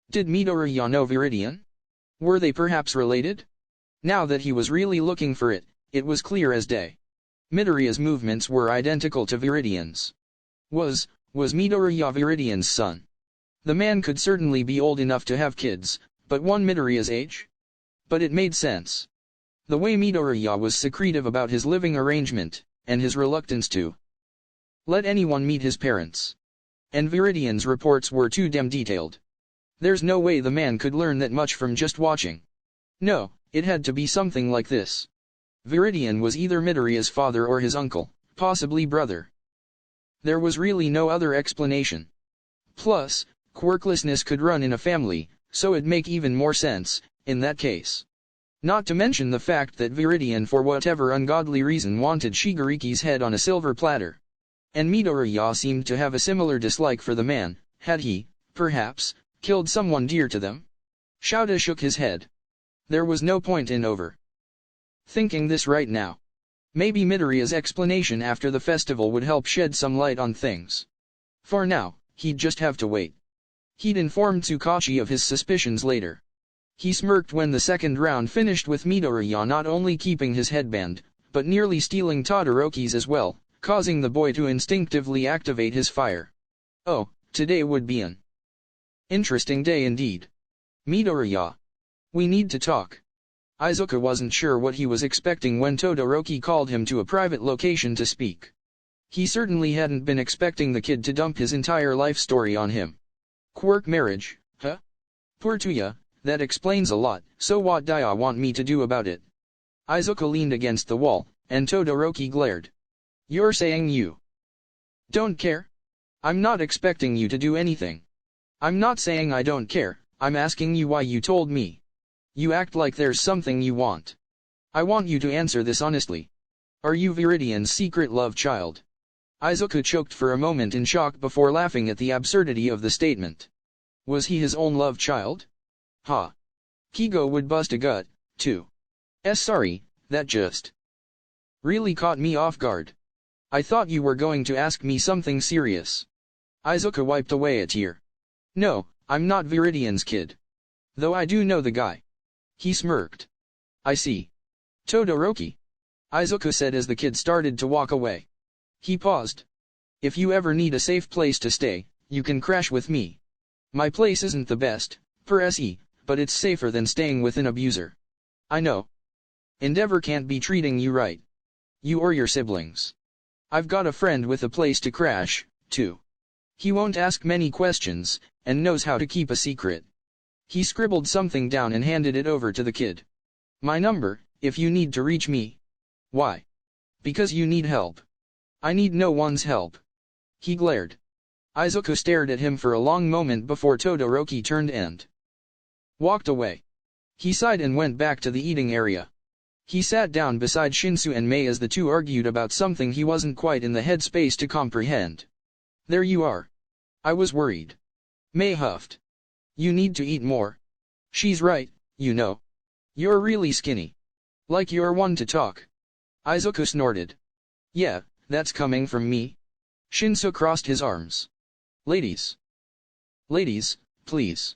Did Midoriya know Viridian? Were they perhaps related? Now that he was really looking for it, it was clear as day. Midoriya's movements were identical to Viridian's. Was Midoriya Viridian's son? The man could certainly be old enough to have kids, but one Midoriya's age? But it made sense. The way Midoriya was secretive about his living arrangement, and his reluctance to let anyone meet his parents. And Viridian's reports were too damn detailed. There's no way the man could learn that much from just watching. No, it had to be something like this. Viridian was either Midoriya's father or his uncle, possibly brother. There was really no other explanation. Plus, quirklessness could run in a family, so it'd make even more sense, in that case. Not to mention the fact that Viridian for whatever ungodly reason wanted Shigariki's head on a silver platter. And Midoriya seemed to have a similar dislike for the man. Had he, perhaps, killed someone dear to them? Shouta shook his head. There was no point in thinking this right now. Maybe Midoriya's explanation after the festival would help shed some light on things. For now, he'd just have to wait. He'd inform Tsukachi of his suspicions later. He smirked when the second round finished with Midoriya not only keeping his headband, but nearly stealing Todoroki's as well, causing the boy to instinctively activate his fire. Oh, today would be an interesting day indeed. Midoriya. We need to talk. Izuka wasn't sure what he was expecting when Todoroki called him to a private location to speak. He certainly hadn't been expecting the kid to dump his entire life story on him. Quirk marriage, huh? Portuya, that explains a lot, so what do ya want me to do about it? Izuka leaned against the wall, and Todoroki glared. You're saying you don't care? I'm not expecting you to do anything. I'm not saying I don't care, I'm asking you why you told me. You act like there's something you want. I want you to answer this honestly. Are you Viridian's secret love child? Izuku choked for a moment in shock before laughing at the absurdity of the statement. Was he his own love child? Ha. Kigo would bust a gut, too. Sorry, that just really caught me off guard. I thought you were going to ask me something serious. Izuku wiped away a tear. No, I'm not Viridian's kid. Though I do know the guy. He smirked. I see. Todoroki. Izuku said as the kid started to walk away. He paused. If you ever need a safe place to stay, you can crash with me. My place isn't the best, per se, but it's safer than staying with an abuser. I know. Endeavor can't be treating you right. You or your siblings. I've got a friend with a place to crash, too. He won't ask many questions, and knows how to keep a secret. He scribbled something down and handed it over to the kid. My number, if you need to reach me. Why? Because you need help. I need no one's help. He glared. Izuku stared at him for a long moment before Todoroki turned and walked away. He sighed and went back to the eating area. He sat down beside Shinsu and Mei as the two argued about something he wasn't quite in the headspace to comprehend. There you are. I was worried. Mei huffed. You need to eat more. She's right, you know. You're really skinny. Like you're one to talk. Izuku snorted. Yeah, that's coming from me. Shinsu crossed his arms. Ladies. Ladies, please.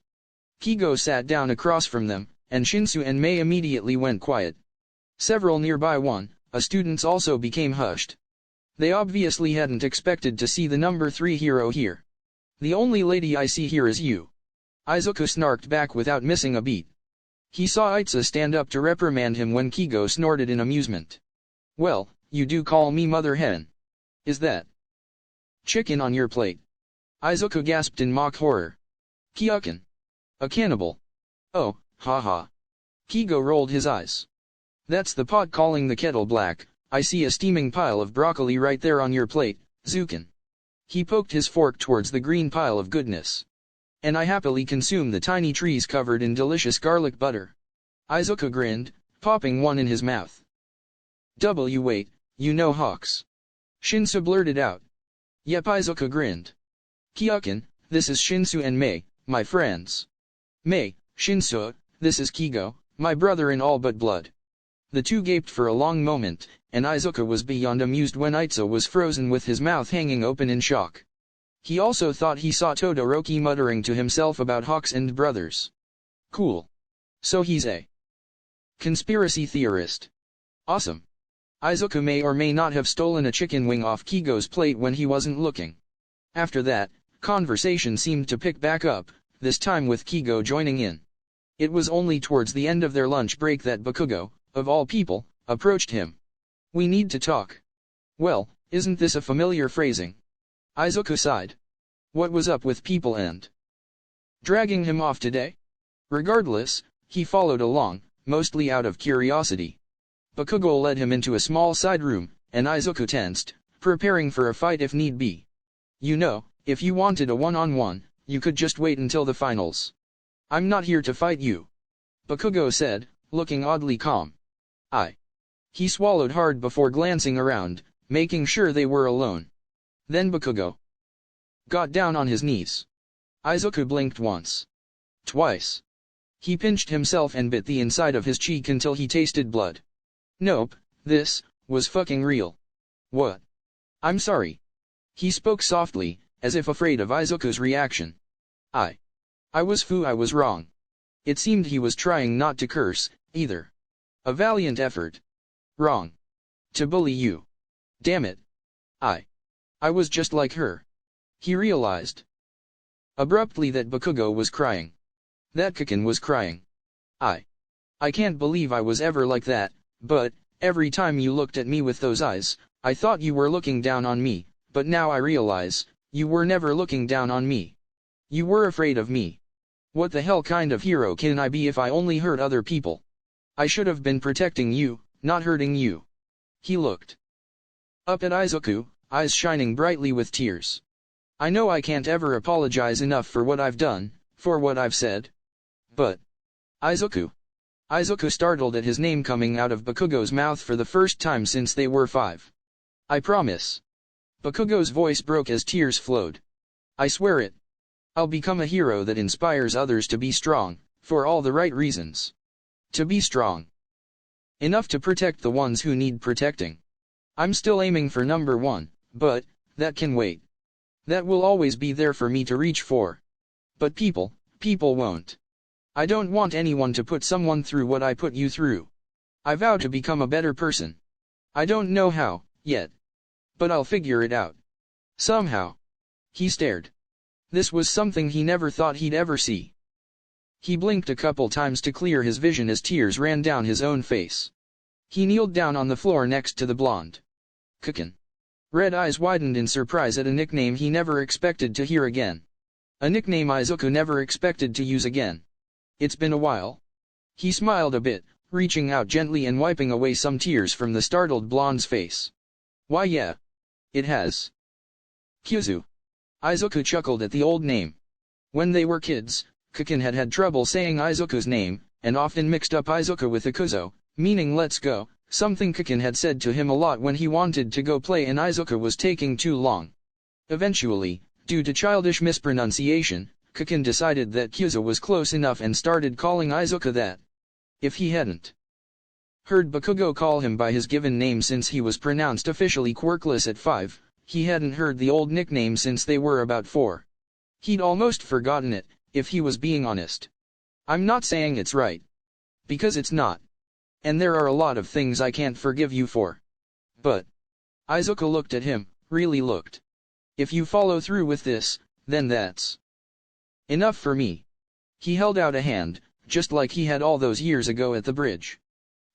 Kigo sat down across from them, and Shinsu and Mei immediately went quiet. Several nearby students also became hushed. They obviously hadn't expected to see the number 3 hero here. The only lady I see here is you. Izuku snarked back without missing a beat. He saw Itza stand up to reprimand him when Kigo snorted in amusement. Well, you do call me mother hen. Is that chicken on your plate? Izuku gasped in mock horror. Kyoken. A cannibal. Oh, haha. Kigo rolled his eyes. That's the pot calling the kettle black. I see a steaming pile of broccoli right there on your plate, Zukin. He poked his fork towards the green pile of goodness. And I happily consume the tiny trees covered in delicious garlic butter. Izuku grinned, popping one in his mouth. Wait, you know hawks. Shinsu blurted out. Yep, Izuku grinned. Kyoken, this is Shinsu and Mei, my friends. Mei, Shinsu, this is Kigo, my brother in all but blood. The two gaped for a long moment, and Izuku was beyond amused when Itza was frozen with his mouth hanging open in shock. He also thought he saw Todoroki muttering to himself about hawks and brothers. Cool. So he's a conspiracy theorist. Awesome. Izuku may or may not have stolen a chicken wing off Kigo's plate when he wasn't looking. After that, conversation seemed to pick back up, this time with Kigo joining in. It was only towards the end of their lunch break that Bakugo, of all people, approached him. We need to talk. Well, isn't this a familiar phrasing? Izuku sighed. What was up with people and dragging him off today? Regardless, he followed along, mostly out of curiosity. Bakugo led him into a small side room, and Izuku tensed, preparing for a fight if need be. You know, if you wanted a one-on-one, you could just wait until the finals. I'm not here to fight you. Bakugo said, looking oddly calm. He swallowed hard before glancing around, making sure they were alone. Then Bakugo got down on his knees. Izuku blinked once. Twice. He pinched himself and bit the inside of his cheek until he tasted blood. Nope, this was fucking real. What? I'm sorry. He spoke softly, as if afraid of Izuku's reaction. I was wrong. It seemed he was trying not to curse, either. A valiant effort. Wrong. To bully you. Damn it. I was just like her. He realized abruptly that Bakugo was crying. That Kiken was crying. I can't believe I was ever like that, but every time you looked at me with those eyes, I thought you were looking down on me, but now I realize, you were never looking down on me. You were afraid of me. What the hell kind of hero can I be if I only hurt other people? I should have been protecting you, not hurting you. He looked up at Izuku, eyes shining brightly with tears. I know I can't ever apologize enough for what I've done, for what I've said. But Izuku. Izuku startled at his name coming out of Bakugo's mouth for the first time since they were 5. I promise. Bakugo's voice broke as tears flowed. I swear it. I'll become a hero that inspires others to be strong, for all the right reasons. To be strong enough to protect the ones who need protecting. I'm still aiming for number 1, but that can wait. That will always be there for me to reach for. But people won't. I don't want anyone to put someone through what I put you through. I vow to become a better person. I don't know how, yet. But I'll figure it out. Somehow. He stared. This was something he never thought he'd ever see. He blinked a couple times to clear his vision as tears ran down his own face. He kneeled down on the floor next to the blonde. Kukin. Red eyes widened in surprise at a nickname he never expected to hear again. A nickname Izuku never expected to use again. It's been a while. He smiled a bit, reaching out gently and wiping away some tears from the startled blonde's face. Why yeah. It has. Kyuzu. Izuku chuckled at the old name. When they were kids, Kukin had had trouble saying Izuku's name, and often mixed up Izuku with Ikuzo, meaning let's go, something Kukin had said to him a lot when he wanted to go play and Izuku was taking too long. Eventually, due to childish mispronunciation, Kukin decided that Kyuzo was close enough and started calling Izuku that. If he hadn't heard Bakugo call him by his given name since he was pronounced officially quirkless at 5, he hadn't heard the old nickname since they were about 4. He'd almost forgotten it, if he was being honest. I'm not saying it's right. Because it's not. And there are a lot of things I can't forgive you for. But Izuku looked at him, really looked. If you follow through with this, then that's enough for me. He held out a hand, just like he had all those years ago at the bridge.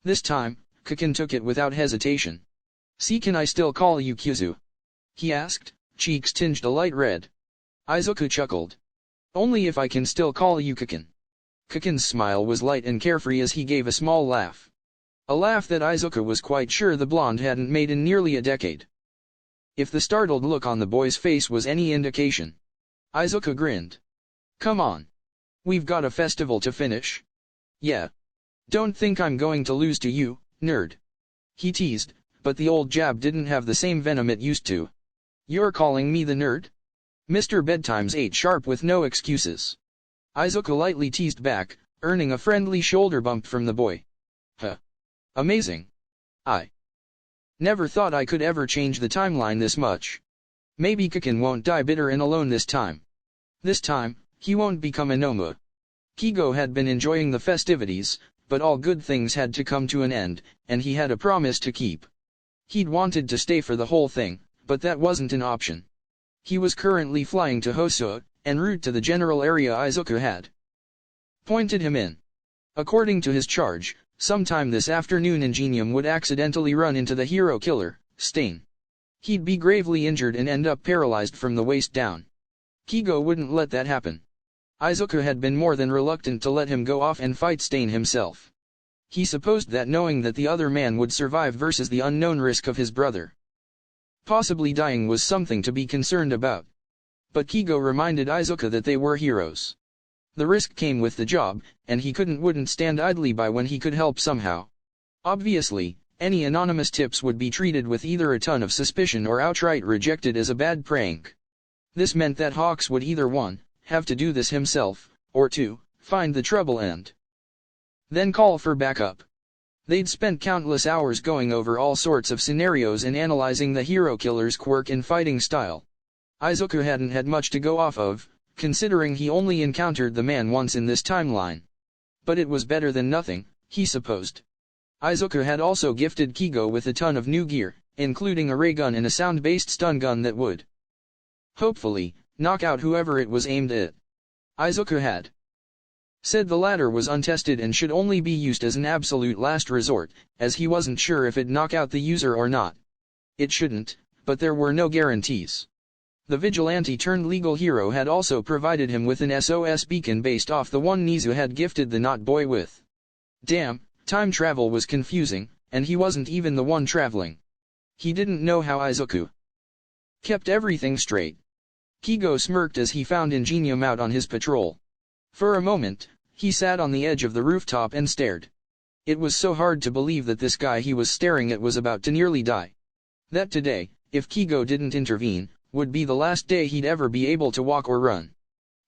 This time, Kukin took it without hesitation. See, can I still call you Kyuzu? He asked, cheeks tinged a light red. Izuku chuckled. Only if I can still call you Kukin. Kukin's smile was light and carefree as he gave a small laugh. A laugh that Izuku was quite sure the blonde hadn't made in nearly a decade. If the startled look on the boy's face was any indication. Izuku grinned. Come on. We've got a festival to finish. Yeah. Don't think I'm going to lose to you, nerd. He teased, but the old jab didn't have the same venom it used to. You're calling me the nerd? Mr. Bedtime's 8 sharp with no excuses. Izuku lightly teased back, earning a friendly shoulder bump from the boy. Huh. Amazing. I never thought I could ever change the timeline this much. Maybe Kukin won't die bitter and alone this time. This time, he won't become a Noma. Kigo had been enjoying the festivities, but all good things had to come to an end, and he had a promise to keep. He'd wanted to stay for the whole thing, but that wasn't an option. He was currently flying to Hosoe, en route to the general area Izuku had pointed him in. According to his charge, sometime this afternoon Ingenium would accidentally run into the hero killer, Stain. He'd be gravely injured and end up paralyzed from the waist down. Kigo wouldn't let that happen. Izuku had been more than reluctant to let him go off and fight Stain himself. He supposed that knowing that the other man would survive versus the unknown risk of his brother possibly dying was something to be concerned about. But Kigo reminded Izuku that they were heroes. The risk came with the job, and he wouldn't stand idly by when he could help somehow. Obviously, any anonymous tips would be treated with either a ton of suspicion or outright rejected as a bad prank. This meant that Hawks would either 1, have to do this himself, or 2, find the trouble and then call for backup. They'd spent countless hours going over all sorts of scenarios and analyzing the hero killer's quirk and fighting style. Izuku hadn't had much to go off of, considering he only encountered the man once in this timeline. But it was better than nothing, he supposed. Izuku had also gifted Kigo with a ton of new gear, including a ray gun and a sound-based stun gun that would hopefully knock out whoever it was aimed at. Izuku had said the latter was untested and should only be used as an absolute last resort, as he wasn't sure if it'd knock out the user or not. It shouldn't, but there were no guarantees. The vigilante-turned-legal hero had also provided him with an SOS beacon based off the one Nizu had gifted the Not Boy with. Damn, time travel was confusing, and he wasn't even the one traveling. He didn't know how Izuku kept everything straight. Kigo smirked as he found Ingenium out on his patrol. For a moment, he sat on the edge of the rooftop and stared. It was so hard to believe that this guy he was staring at was about to nearly die. That today, if Kigo didn't intervene, would be the last day he'd ever be able to walk or run.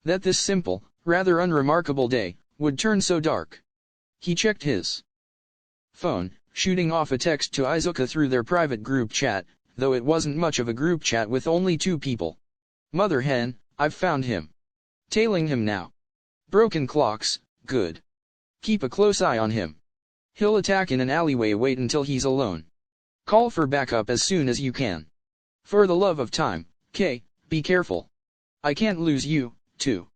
That this simple, rather unremarkable day, would turn so dark. He checked his phone, shooting off a text to Izuka through their private group chat, though it wasn't much of a group chat with only 2 people. Mother hen, I've found him. Tailing him now. Broken clocks, good. Keep a close eye on him. He'll attack in an alleyway, wait until he's alone. Call for backup as soon as you can. For the love of time, K, be careful. I can't lose you, too.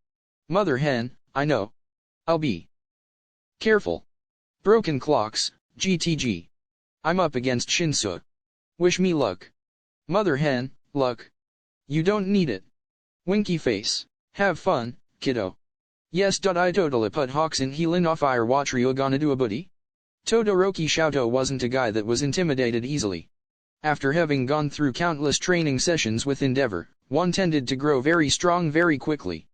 Mother hen, I know. I'll be careful. Broken clocks, GTG. I'm up against Shinsu. Wish me luck. Mother hen, luck. You don't need it. Winky face. Have fun, kiddo. Yes. I totally put hawks in healin off ire what you gonna do about it? Todoroki Shoto wasn't a guy that was intimidated easily. After having gone through countless training sessions with Endeavor, one tended to grow very strong very quickly.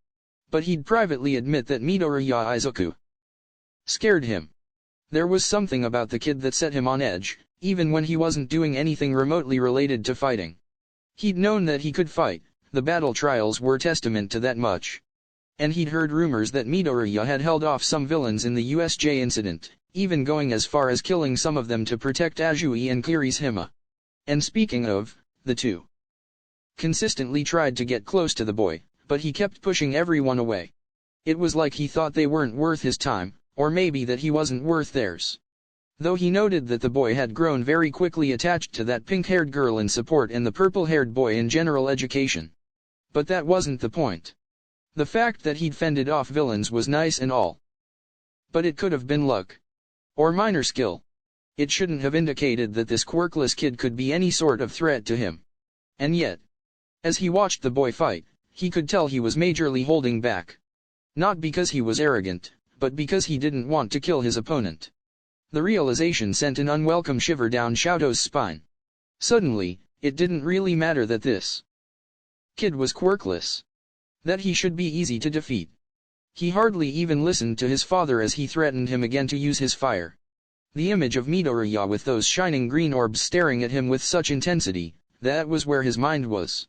But he'd privately admit that Midoriya Izuku scared him. There was something about the kid that set him on edge, even when he wasn't doing anything remotely related to fighting. He'd known that he could fight, the battle trials were testament to that much. And he'd heard rumors that Midoriya had held off some villains in the USJ incident, even going as far as killing some of them to protect Azui and Kirishima. And speaking of, the two consistently tried to get close to the boy, but he kept pushing everyone away. It was like he thought they weren't worth his time, or maybe that he wasn't worth theirs. Though he noted that the boy had grown very quickly attached to that pink-haired girl in support and the purple-haired boy in general education. But that wasn't the point. The fact that he'd fended off villains was nice and all. But it could have been luck. Or minor skill. It shouldn't have indicated that this quirkless kid could be any sort of threat to him. And yet, as he watched the boy fight, he could tell he was majorly holding back. Not because he was arrogant, but because he didn't want to kill his opponent. The realization sent an unwelcome shiver down Shoto's spine. Suddenly, it didn't really matter that this kid was quirkless. That he should be easy to defeat. He hardly even listened to his father as he threatened him again to use his fire. The image of Midoriya with those shining green orbs staring at him with such intensity, that was where his mind was.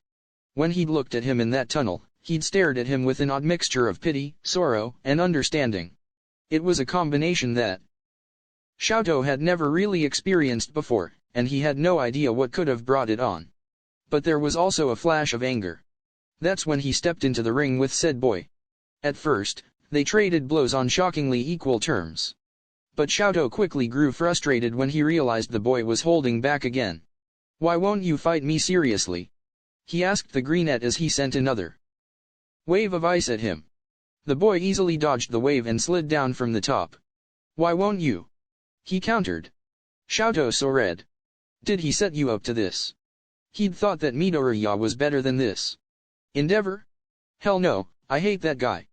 When he'd looked at him in that tunnel, he'd stared at him with an odd mixture of pity, sorrow, and understanding. It was a combination that Shoto had never really experienced before, and he had no idea what could have brought it on. But there was also a flash of anger. That's when he stepped into the ring with said boy. At first, they traded blows on shockingly equal terms. But Shoto quickly grew frustrated when he realized the boy was holding back again. Why won't you fight me seriously? He asked the greenette as he sent another wave of ice at him. The boy easily dodged the wave and slid down from the top. Why won't you? He countered. Shoto saw red. Did he set you up to this? He'd thought that Midoriya was better than this. Endeavor? Hell no, I hate that guy.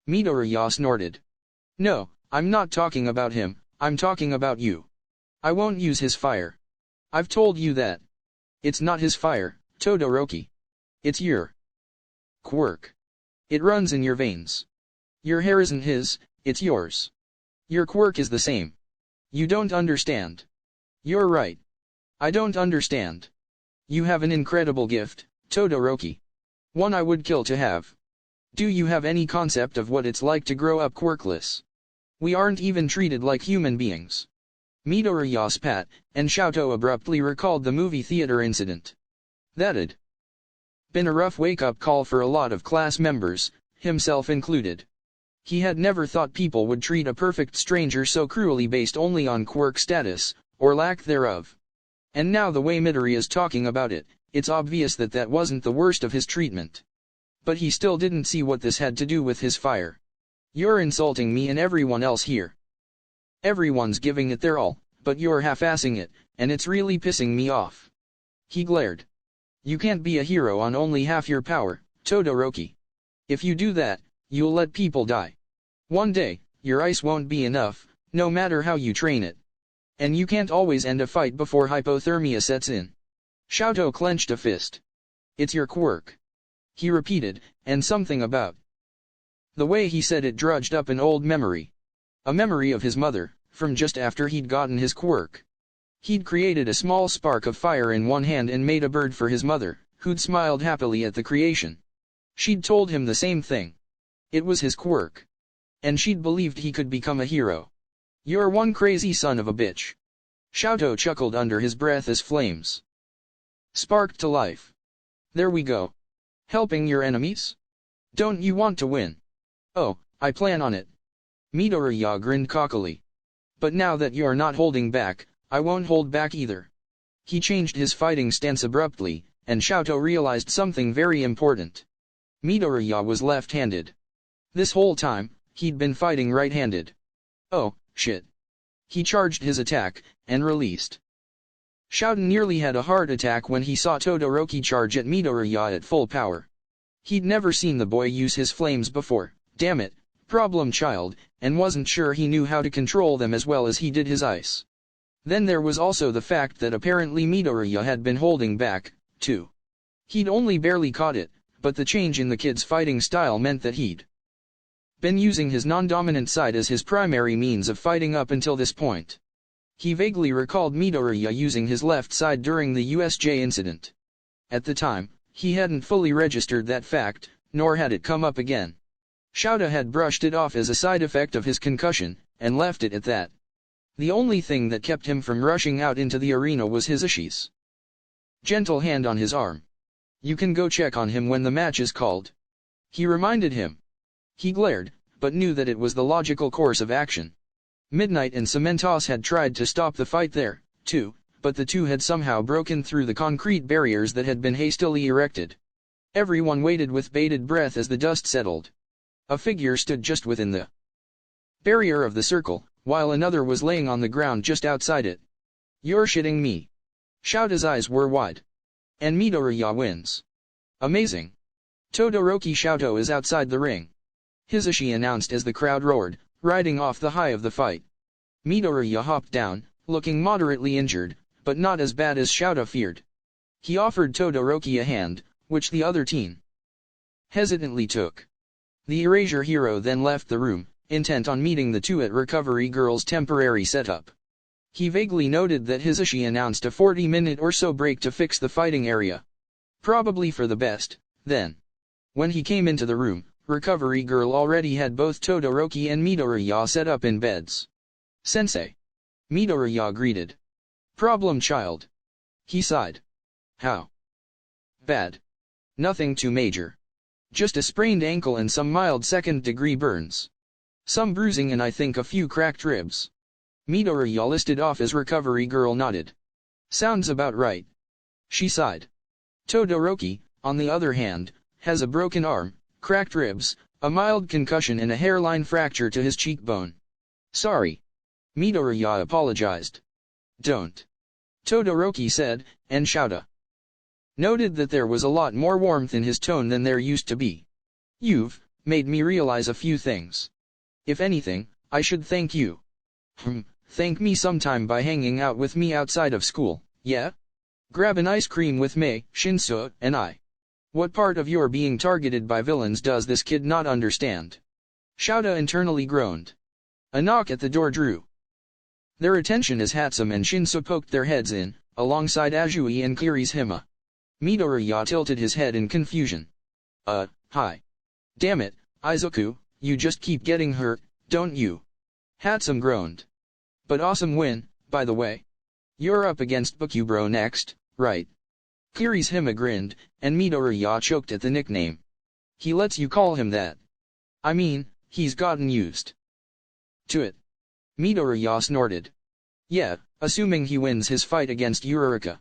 Midoriya snorted. No, I'm not talking about him, I'm talking about you. I won't use his fire. I've told you that. It's not his fire, Todoroki. It's your quirk. It runs in your veins. Your hair isn't his, it's yours. Your quirk is the same. You don't understand. You're right. I don't understand. You have an incredible gift, Todoroki. One I would kill to have. Do you have any concept of what it's like to grow up quirkless? We aren't even treated like human beings. Midoriya spat, and Shoto abruptly recalled the movie theater incident. That'd been a rough wake-up call for a lot of class members, himself included. He had never thought people would treat a perfect stranger so cruelly based only on quirk status, or lack thereof. And now the way Midori is talking about it, it's obvious that that wasn't the worst of his treatment. But he still didn't see what this had to do with his fire. You're insulting me and everyone else here. Everyone's giving it their all, but you're half-assing it, and it's really pissing me off. He glared. You can't be a hero on only half your power, Todoroki. If you do that, you'll let people die. One day, your ice won't be enough, no matter how you train it. And you can't always end a fight before hypothermia sets in. Shoto clenched a fist. It's your quirk. He repeated, and something about the way he said it drudged up an old memory. A memory of his mother, from just after he'd gotten his quirk. He'd created a small spark of fire in one hand and made a bird for his mother, who'd smiled happily at the creation. She'd told him the same thing. It was his quirk. And she'd believed he could become a hero. "You're one crazy son of a bitch." Xiaotou chuckled under his breath as flames sparked to life. "There we go. Helping your enemies? Don't you want to win?" "Oh, I plan on it." Midoriya grinned cockily. "But now that you're not holding back, I won't hold back either." He changed his fighting stance abruptly, and Xiaotou realized something very important. Midoriya was left-handed. This whole time, he'd been fighting right-handed. Oh, shit. He charged his attack, and released. Xiaotou nearly had a heart attack when he saw Todoroki charge at Midoriya at full power. He'd never seen the boy use his flames before, damn it, problem child, and wasn't sure he knew how to control them as well as he did his ice. Then there was also the fact that apparently Midoriya had been holding back, too. He'd only barely caught it, but the change in the kid's fighting style meant that he'd been using his non-dominant side as his primary means of fighting up until this point. He vaguely recalled Midoriya using his left side during the USJ incident. At the time, he hadn't fully registered that fact, nor had it come up again. Xiaotou had brushed it off as a side effect of his concussion, and left it at that. The only thing that kept him from rushing out into the arena was Hisashi's gentle hand on his arm. "You can go check on him when the match is called," he reminded him. He glared, but knew that it was the logical course of action. Midnight and Cementos had tried to stop the fight there, too, but the two had somehow broken through the concrete barriers that had been hastily erected. Everyone waited with bated breath as the dust settled. A figure stood just within the barrier of the circle, while another was laying on the ground just outside it. "You're shitting me." Xiaotou's eyes were wide. "And Midoriya wins. Amazing. Todoroki Xiaotou is outside the ring," Hisashi announced as the crowd roared, riding off the high of the fight. Midoriya hopped down, looking moderately injured, but not as bad as Xiaotou feared. He offered Todoroki a hand, which the other teen hesitantly took. The Erasure hero then left the room, intent on meeting the two at Recovery Girl's temporary setup. He vaguely noted that Hisashi announced a 40-minute or so break to fix the fighting area. Probably for the best, then. When he came into the room, Recovery Girl already had both Todoroki and Midoriya set up in beds. "Sensei." Midoriya greeted. "Problem child." He sighed. "How bad?" "Nothing too major. Just a sprained ankle and some mild second-degree burns. Some bruising and I think a few cracked ribs." Midoriya listed off as Recovery Girl nodded. "Sounds about right." She sighed. Todoroki, on the other hand, has a broken arm, cracked ribs, a mild concussion and a hairline fracture to his cheekbone. "Sorry." Midoriya apologized. "Don't." Todoroki said, and Xiaotou noted that there was a lot more warmth in his tone than there used to be. "You've made me realize a few things. If anything, I should thank you." Thank me sometime by hanging out with me outside of school, yeah? Grab an ice cream with me, Shinsu, and I. What part of your being targeted by villains does this kid not understand?" Xiaotou internally groaned. A knock at the door drew their attention as Hatsum and Shinsu poked their heads in, alongside Azui and Kirishima. Midoriya tilted his head in confusion. Hi. Damn it, Izuku, you just keep getting hurt, don't you?" Hatsum groaned. "But awesome win, by the way. You're up against Bukubro next, right?" Kirishima grinned, and Midoriya choked at the nickname. "He lets you call him that?" "I mean, he's gotten used to it." Midoriya snorted. "Yeah, assuming he wins his fight against Uraraka.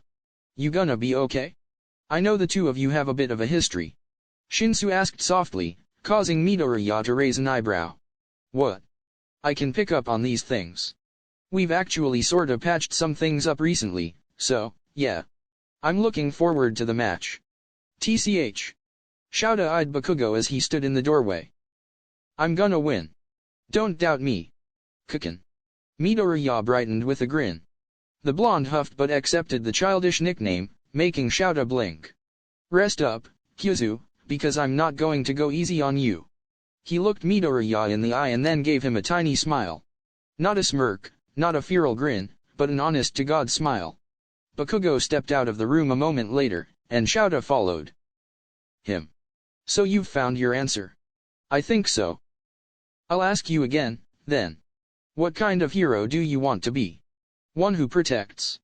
You gonna be okay? I know the two of you have a bit of a history." Shinsu asked softly, causing Midoriya to raise an eyebrow. "What? I can pick up on these things. We've actually sorta patched some things up recently, so, yeah. I'm looking forward to the match." TCH. Xiaotou eyed Bakugo as he stood in the doorway. "I'm gonna win. Don't doubt me." Kukin. Midoriya brightened with a grin. The blonde huffed but accepted the childish nickname, making Xiaotou blink. "Rest up, Kyuzu, because I'm not going to go easy on you." He looked Midoriya in the eye and then gave him a tiny smile. Not a smirk, not a feral grin, but an honest-to-God smile. Bakugo stepped out of the room a moment later, and Shouta followed him. So you've found your answer? I think so. I'll ask you again, then. What kind of hero do you want to be? One who protects.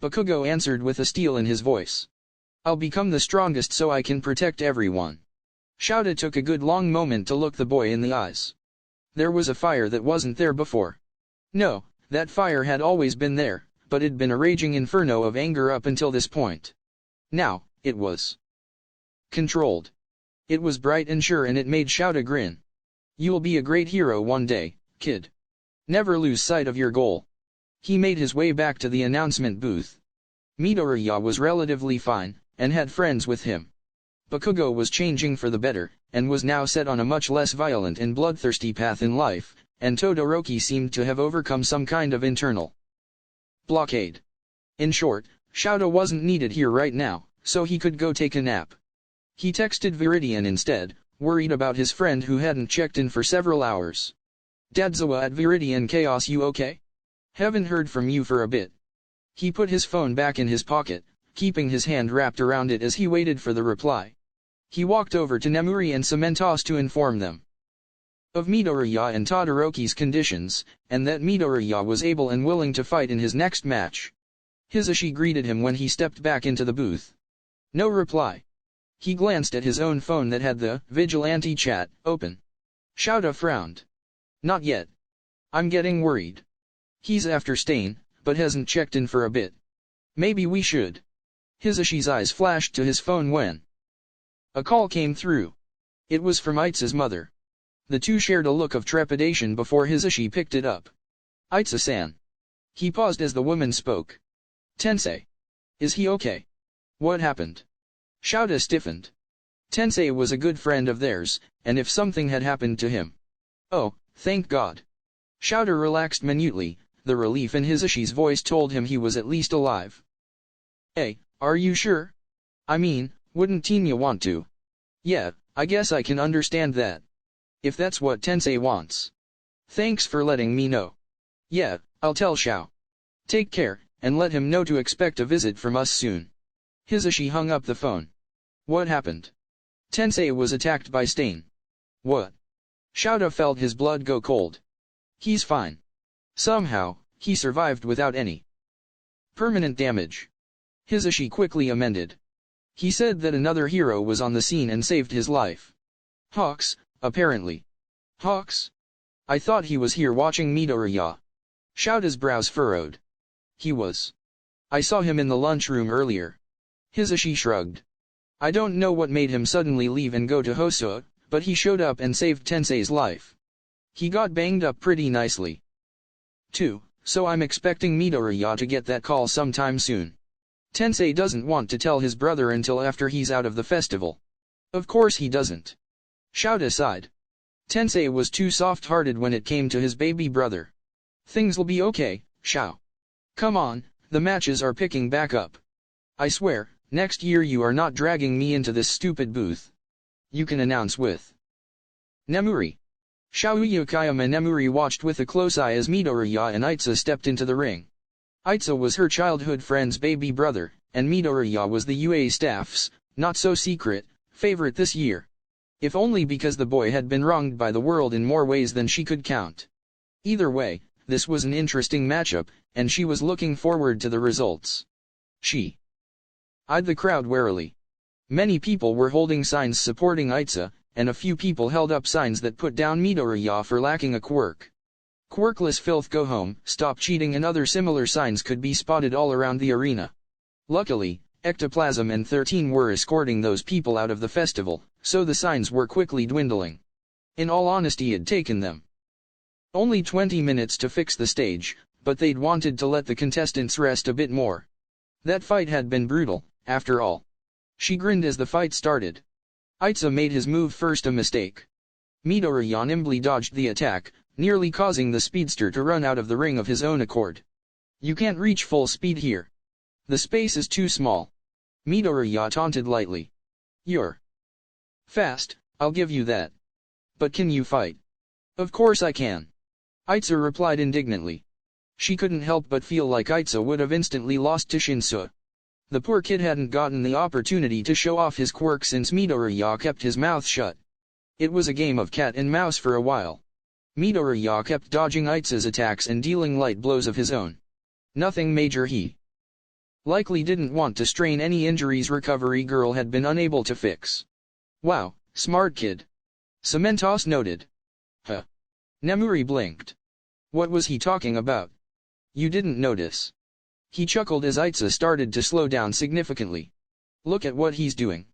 Bakugo answered with a steel in his voice. I'll become the strongest so I can protect everyone. Shouta took a good long moment to look the boy in the eyes. There was a fire that wasn't there before. No, that fire had always been there, but it'd been a raging inferno of anger up until this point. Now, it was controlled. It was bright and sure, and it made Shouta grin. You'll be a great hero one day, kid. Never lose sight of your goal. He made his way back to the announcement booth. Midoriya was relatively fine, and had friends with him. Bakugo was changing for the better, and was now set on a much less violent and bloodthirsty path in life, and Todoroki seemed to have overcome some kind of internal blockade. In short, Shouta wasn't needed here right now, so he could go take a nap. He texted Viridian instead, worried about his friend who hadn't checked in for several hours. Dadzawa at Viridian Chaos, you okay? Haven't heard from you for a bit. He put his phone back in his pocket, keeping his hand wrapped around it as he waited for the reply. He walked over to Nemuri and Cementos to inform them of Midoriya and Todoroki's conditions, and that Midoriya was able and willing to fight in his next match. Hisashi greeted him when he stepped back into the booth. No reply. He glanced at his own phone that had the vigilante chat open. Shouta frowned. Not yet. I'm getting worried. He's after Stain, but hasn't checked in for a bit. Maybe we should. Hisashi's eyes flashed to his phone when a call came through. It was from Itsu's mother. The two shared a look of trepidation before Hisashi picked it up. Itsu-san. He paused as the woman spoke. Tensei. Is he okay? What happened? Shouta stiffened. Tensei was a good friend of theirs, and if something had happened to him. Oh, thank God. Shouta relaxed minutely, the relief in Hisashi's voice told him he was at least alive. Hey, are you sure? I mean, wouldn't Tenya want to? Yeah, I guess I can understand that. If that's what Tensei wants. Thanks for letting me know. Yeah, I'll tell Shao. Take care, and let him know to expect a visit from us soon. Hisashi hung up the phone. What happened? Tensei was attacked by Stain. What? Shouta felt his blood go cold. He's fine. Somehow, he survived without any permanent damage. Hisashi quickly amended. He said that another hero was on the scene and saved his life. Hawks, apparently. Hawks? I thought he was here watching Midoriya. Shouta's brows furrowed. He was. I saw him in the lunchroom earlier. Hisashi shrugged. I don't know what made him suddenly leave and go to Hosoa, but he showed up and saved Tensei's life. He got banged up pretty nicely, too, so I'm expecting Midoriya to get that call sometime soon. Tensei doesn't want to tell his brother until after he's out of the festival. Of course he doesn't. Shouta sighed. Tensei was too soft-hearted when it came to his baby brother. Things'll be okay, Shao. Come on, the matches are picking back up. I swear, next year you are not dragging me into this stupid booth. You can announce with Nemuri. Shouyukayama Nemuri watched with a close eye as Midoriya and Itsu stepped into the ring. Itsu was her childhood friend's baby brother, and Midoriya was the UA staff's, not-so-secret, favorite this year. If only because the boy had been wronged by the world in more ways than she could count. Either way, this was an interesting matchup, and she was looking forward to the results. She eyed the crowd warily. Many people were holding signs supporting Itsu, and a few people held up signs that put down Midoriya for lacking a quirk. Quirkless filth, go home, stop cheating, and other similar signs could be spotted all around the arena. Luckily, Ectoplasm and 13 were escorting those people out of the festival, so the signs were quickly dwindling. In all honesty, it'd taken them only 20 minutes to fix the stage, but they'd wanted to let the contestants rest a bit more. That fight had been brutal, after all. She grinned as the fight started. Itsu made his move first, a mistake. Midoriya nimbly dodged the attack, nearly causing the speedster to run out of the ring of his own accord. You can't reach full speed here. The space is too small. Midoriya taunted lightly. You're fast, I'll give you that. But can you fight? Of course I can. Itsu replied indignantly. She couldn't help but feel like Itza would have instantly lost to Shinsu. The poor kid hadn't gotten the opportunity to show off his quirk since Midoriya kept his mouth shut. It was a game of cat and mouse for a while. Midoriya kept dodging Itza's attacks and dealing light blows of his own. Nothing major. He likely didn't want to strain any injuries recovery girl had been unable to fix. Wow, smart kid. Cementos noted. Huh. Nemuri blinked. What was he talking about? You didn't notice. He chuckled as Itza started to slow down significantly. Look at what he's doing.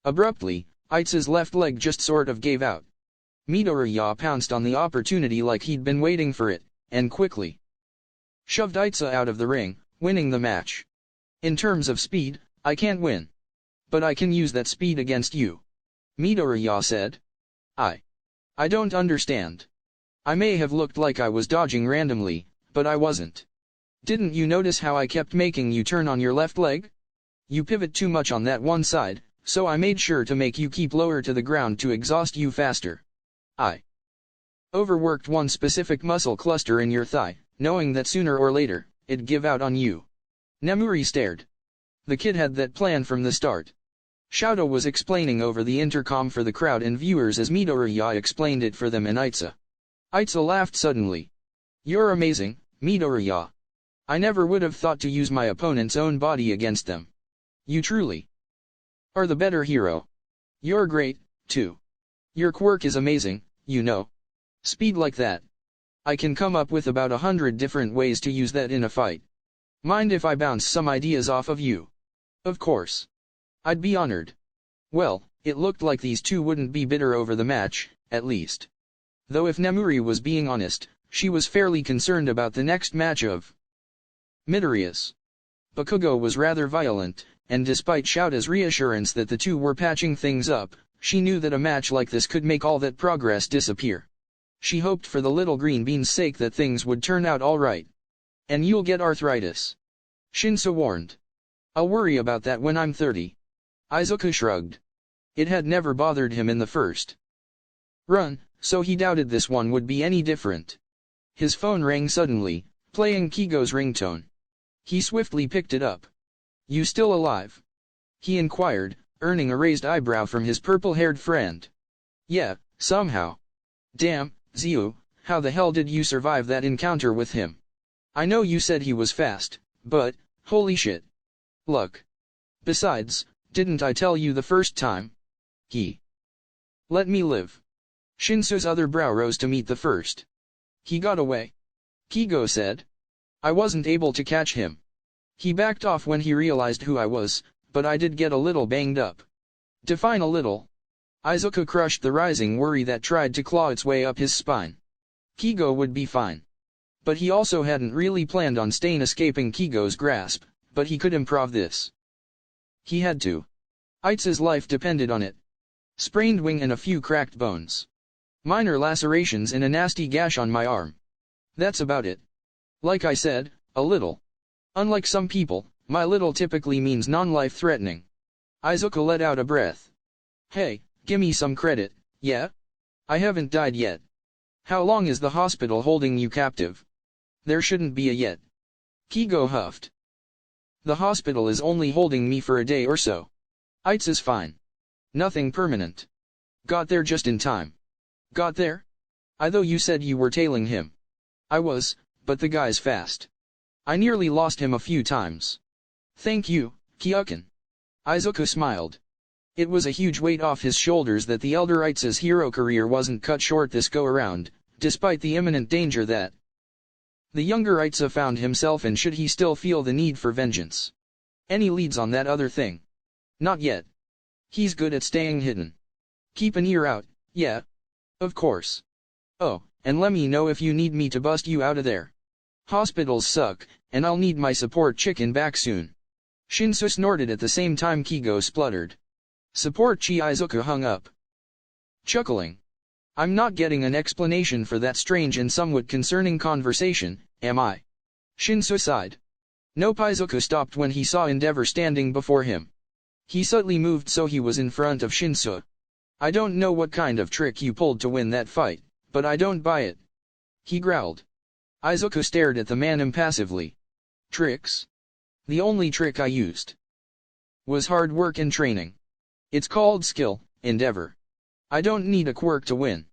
Abruptly, Itza's left leg just sort of gave out. Midoriya pounced on the opportunity like he'd been waiting for it, and quickly shoved Itza out of the ring, winning the match. In terms of speed, I can't win. But I can use that speed against you. Midoriya said. I don't understand. I may have looked like I was dodging randomly, but I wasn't. Didn't you notice how I kept making you turn on your left leg? You pivot too much on that one side, so I made sure to make you keep lower to the ground to exhaust you faster. I overworked one specific muscle cluster in your thigh, knowing that sooner or later, it'd give out on you. Nemuri stared. The kid had that plan from the start. Shouto was explaining over the intercom for the crowd and viewers as Midoriya explained it for them and Itza. Itza laughed suddenly. You're amazing, Midoriya. I never would have thought to use my opponent's own body against them. You truly are the better hero. You're great, too. Your quirk is amazing, you know. Speed like that. I can come up with about 100 different ways to use that in a fight. Mind if I bounce some ideas off of you? Of course. I'd be honored. Well, it looked like these two wouldn't be bitter over the match, at least. Though if Nemuri was being honest, she was fairly concerned about the next match of Midoriya's. Bakugo was rather violent, and despite Shouto's reassurance that the two were patching things up, she knew that a match like this could make all that progress disappear. She hoped for the little green bean's sake that things would turn out alright. And you'll get arthritis. Shinsu warned. I'll worry about that when I'm 30. Izuku shrugged. It had never bothered him in the first run, so he doubted this one would be any different. His phone rang suddenly, playing Kigo's ringtone. He swiftly picked it up. You still alive? He inquired, earning a raised eyebrow from his purple-haired friend. Yeah, somehow. Damn, Ziu, how the hell did you survive that encounter with him? I know you said he was fast, but, holy shit. Luck. Besides, didn't I tell you the first time? He let me live. Shinsu's other brow rose to meet the first. He got away. Kigo said. I wasn't able to catch him. He backed off when he realized who I was, but I did get a little banged up. Define a little. Izuku crushed the rising worry that tried to claw its way up his spine. Kigo would be fine. But he also hadn't really planned on staying escaping Kigo's grasp, but he could improv this. He had to. Itza's life depended on it. Sprained wing and a few cracked bones. Minor lacerations and a nasty gash on my arm. That's about it. Like I said, a little. Unlike some people, my little typically means non-life-threatening. Izuku let out a breath. Hey, gimme some credit, yeah? I haven't died yet. How long is the hospital holding you captive? There shouldn't be a yet. Kigo huffed. The hospital is only holding me for a day or so. Itza's fine. Nothing permanent. Got there just in time. Got there? I thought you said you were tailing him. I was, but the guy's fast. I nearly lost him a few times. Thank you, Kyoken. Izuku smiled. It was a huge weight off his shoulders that the elder Itza's hero career wasn't cut short this go-around, despite the imminent danger that the younger Itza found himself in should he still feel the need for vengeance. Any leads on that other thing? Not yet. He's good at staying hidden. Keep an ear out, yeah. Of course. Oh, and let me know if you need me to bust you out of there. Hospitals suck, and I'll need my support chicken back soon. Shinsu snorted at the same time Kigo spluttered. Support chi. Izuku hung up. Chuckling. I'm not getting an explanation for that strange and somewhat concerning conversation, am I? Shinsu sighed. Nope. Izuku stopped when he saw Endeavor standing before him. He subtly moved so he was in front of Shinsu. I don't know what kind of trick you pulled to win that fight, but I don't buy it. He growled. Izuku stared at the man impassively. Tricks? The only trick I used was hard work and training. It's called skill, endeavor. I don't need a quirk to win.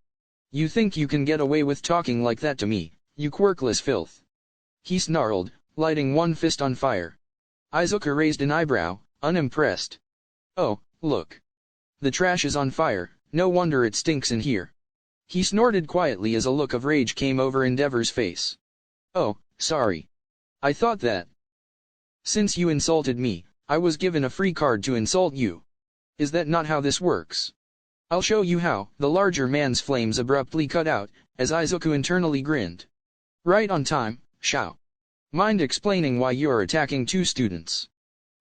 You think you can get away with talking like that to me, you quirkless filth? He snarled, lighting one fist on fire. Izuku raised an eyebrow, unimpressed. Oh, look. The trash is on fire, no wonder it stinks in here. He snorted quietly as a look of rage came over Endeavor's face. Oh, sorry. I thought that since you insulted me, I was given a free card to insult you. Is that not how this works? I'll show you how. The larger man's flames abruptly cut out, as Izuku internally grinned. Right on time, Shao. Mind explaining why you're attacking two students?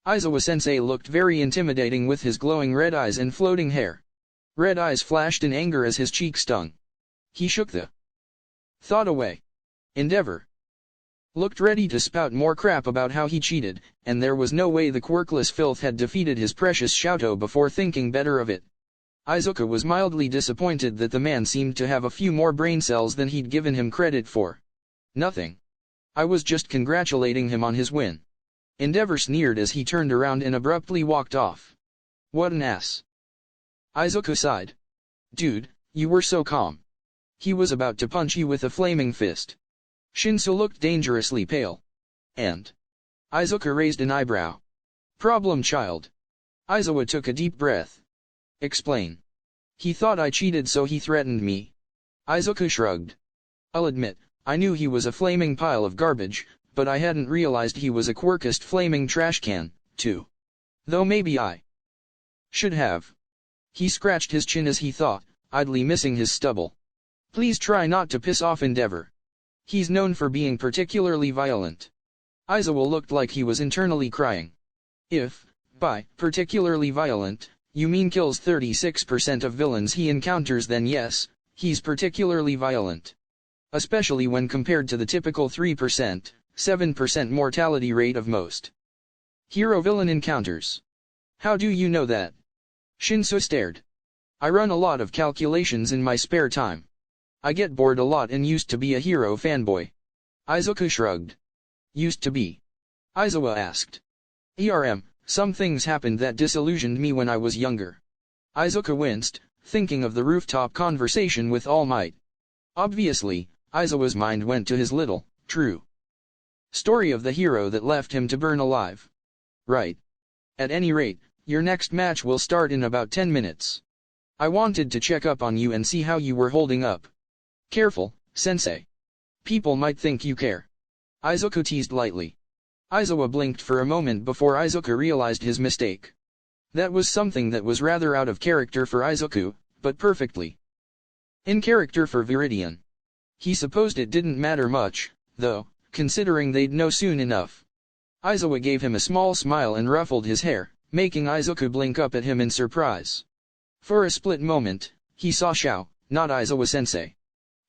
Aizawa-sensei looked very intimidating with his glowing red eyes and floating hair. Red eyes flashed in anger as his cheek stung. He shook the thought away. Endeavor looked ready to spout more crap about how he cheated, and there was no way the quirkless filth had defeated his precious Shouto before thinking better of it. Izuku was mildly disappointed that the man seemed to have a few more brain cells than he'd given him credit for. Nothing. I was just congratulating him on his win. Endeavor sneered as he turned around and abruptly walked off. What an ass. Izuku sighed. Dude, you were so calm. He was about to punch you with a flaming fist. Shinsu looked dangerously pale. And Izuku raised an eyebrow. Problem child. Aizawa took a deep breath. Explain. He thought I cheated so he threatened me. Izuku shrugged. I'll admit, I knew he was a flaming pile of garbage, but I hadn't realized he was a quirkist flaming trash can, too. Though maybe I should have. He scratched his chin as he thought, idly missing his stubble. Please try not to piss off Endeavor. He's known for being particularly violent. Aizawa looked like he was internally crying. If, by particularly violent, you mean kills 36% of villains he encounters, then yes, he's particularly violent. Especially when compared to the typical 3%, 7% mortality rate of most hero-villain encounters. How do you know that? Shinsu stared. I run a lot of calculations in my spare time. I get bored a lot and used to be a hero fanboy. Izuku shrugged. Used to be? Aizawa asked. Some things happened that disillusioned me when I was younger. Izuku winced, thinking of the rooftop conversation with All Might. Obviously, Aizawa's mind went to his little, true story of the hero that left him to burn alive. Right. At any rate, your next match will start in about 10 minutes. I wanted to check up on you and see how you were holding up. Careful, sensei. People might think you care. Izuku teased lightly. Aizawa blinked for a moment before Izuku realized his mistake. That was something that was rather out of character for Izuku, but perfectly in character for Viridian. He supposed it didn't matter much, though, considering they'd know soon enough. Aizawa gave him a small smile and ruffled his hair, making Izuku blink up at him in surprise. For a split moment, he saw Shao, not Aizawa-sensei.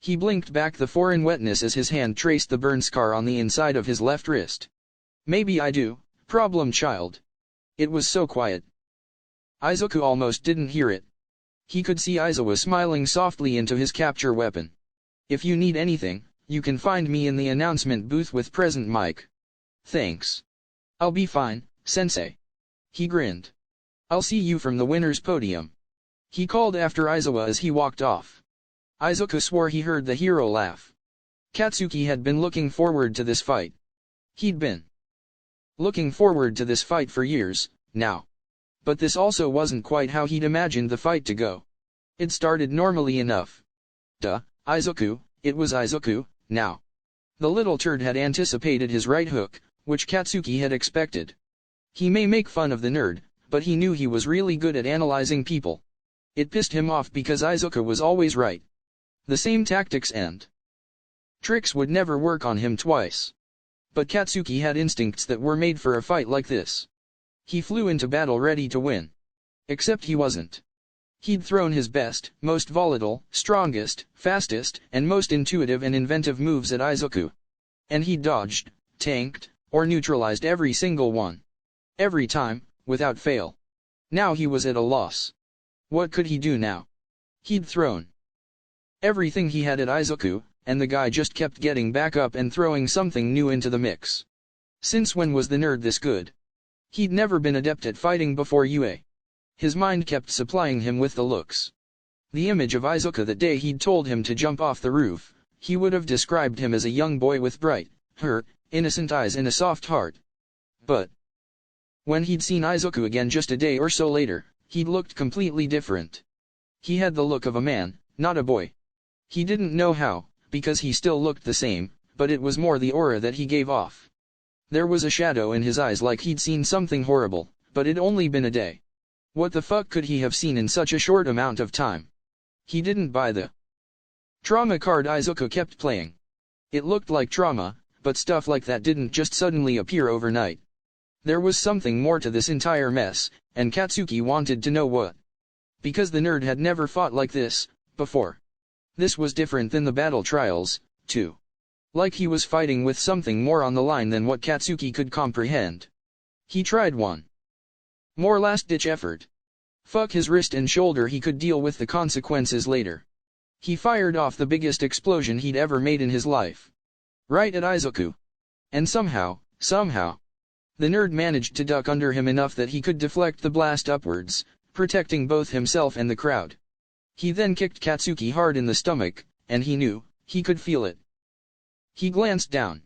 He blinked back the foreign wetness as his hand traced the burn scar on the inside of his left wrist. Maybe I do, problem child. It was so quiet. Izuku almost didn't hear it. He could see Aizawa smiling softly into his capture weapon. If you need anything, you can find me in the announcement booth with present mic. Thanks. I'll be fine, sensei. He grinned. I'll see you from the winner's podium. He called after Aizawa as he walked off. Izuku swore he heard the hero laugh. Katsuki had been looking forward to this fight. He'd been looking forward to this fight for years, now. But this also wasn't quite how he'd imagined the fight to go. It started normally enough. Duh, Izuku, it was Izuku, now. The little turd had anticipated his right hook, which Katsuki had expected. He may make fun of the nerd, but he knew he was really good at analyzing people. It pissed him off because Izuku was always right. The same tactics and tricks would never work on him twice. But Katsuki had instincts that were made for a fight like this. He flew into battle ready to win. Except he wasn't. He'd thrown his best, most volatile, strongest, fastest, and most intuitive and inventive moves at Izuku. And he dodged, tanked, or neutralized every single one. Every time, without fail. Now he was at a loss. What could he do now? He'd thrown everything he had at Izuku, and the guy just kept getting back up and throwing something new into the mix. Since when was the nerd this good? He'd never been adept at fighting before UA. His mind kept supplying him with the looks. The image of Izuka that day he'd told him to jump off the roof, he would have described him as a young boy with bright, innocent eyes and a soft heart. But when he'd seen Izuku again just a day or so later, he'd looked completely different. He had the look of a man, not a boy. He didn't know how, because he still looked the same, but it was more the aura that he gave off. There was a shadow in his eyes like he'd seen something horrible, but it'd only been a day. What the fuck could he have seen in such a short amount of time? He didn't buy the trauma card Izuku kept playing. It looked like trauma, but stuff like that didn't just suddenly appear overnight. There was something more to this entire mess, and Katsuki wanted to know what. Because the nerd had never fought like this before. This was different than the battle trials, too. Like he was fighting with something more on the line than what Katsuki could comprehend. He tried one more last-ditch effort. Fuck his wrist and shoulder, he could deal with the consequences later. He fired off the biggest explosion he'd ever made in his life. Right at Izuku. And somehow, the nerd managed to duck under him enough that he could deflect the blast upwards, protecting both himself and the crowd. He then kicked Katsuki hard in the stomach, and he knew, he could feel it. He glanced down.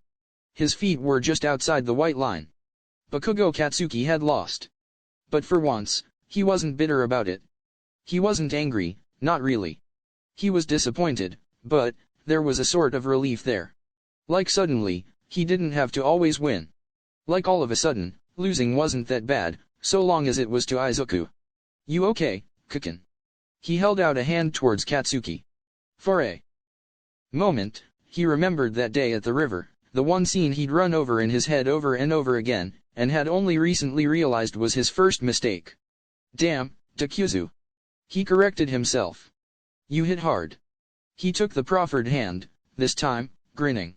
His feet were just outside the white line. Bakugo Katsuki had lost. But for once, he wasn't bitter about it. He wasn't angry, not really. He was disappointed, but there was a sort of relief there. Like suddenly, he didn't have to always win. Like all of a sudden, losing wasn't that bad, so long as it was to Izuku. You okay, Kukin? He held out a hand towards Katsuki. For a moment, he remembered that day at the river, the one scene he'd run over in his head over and over again, and had only recently realized was his first mistake. Damn, Takuzu. He corrected himself. You hit hard. He took the proffered hand, this time, grinning.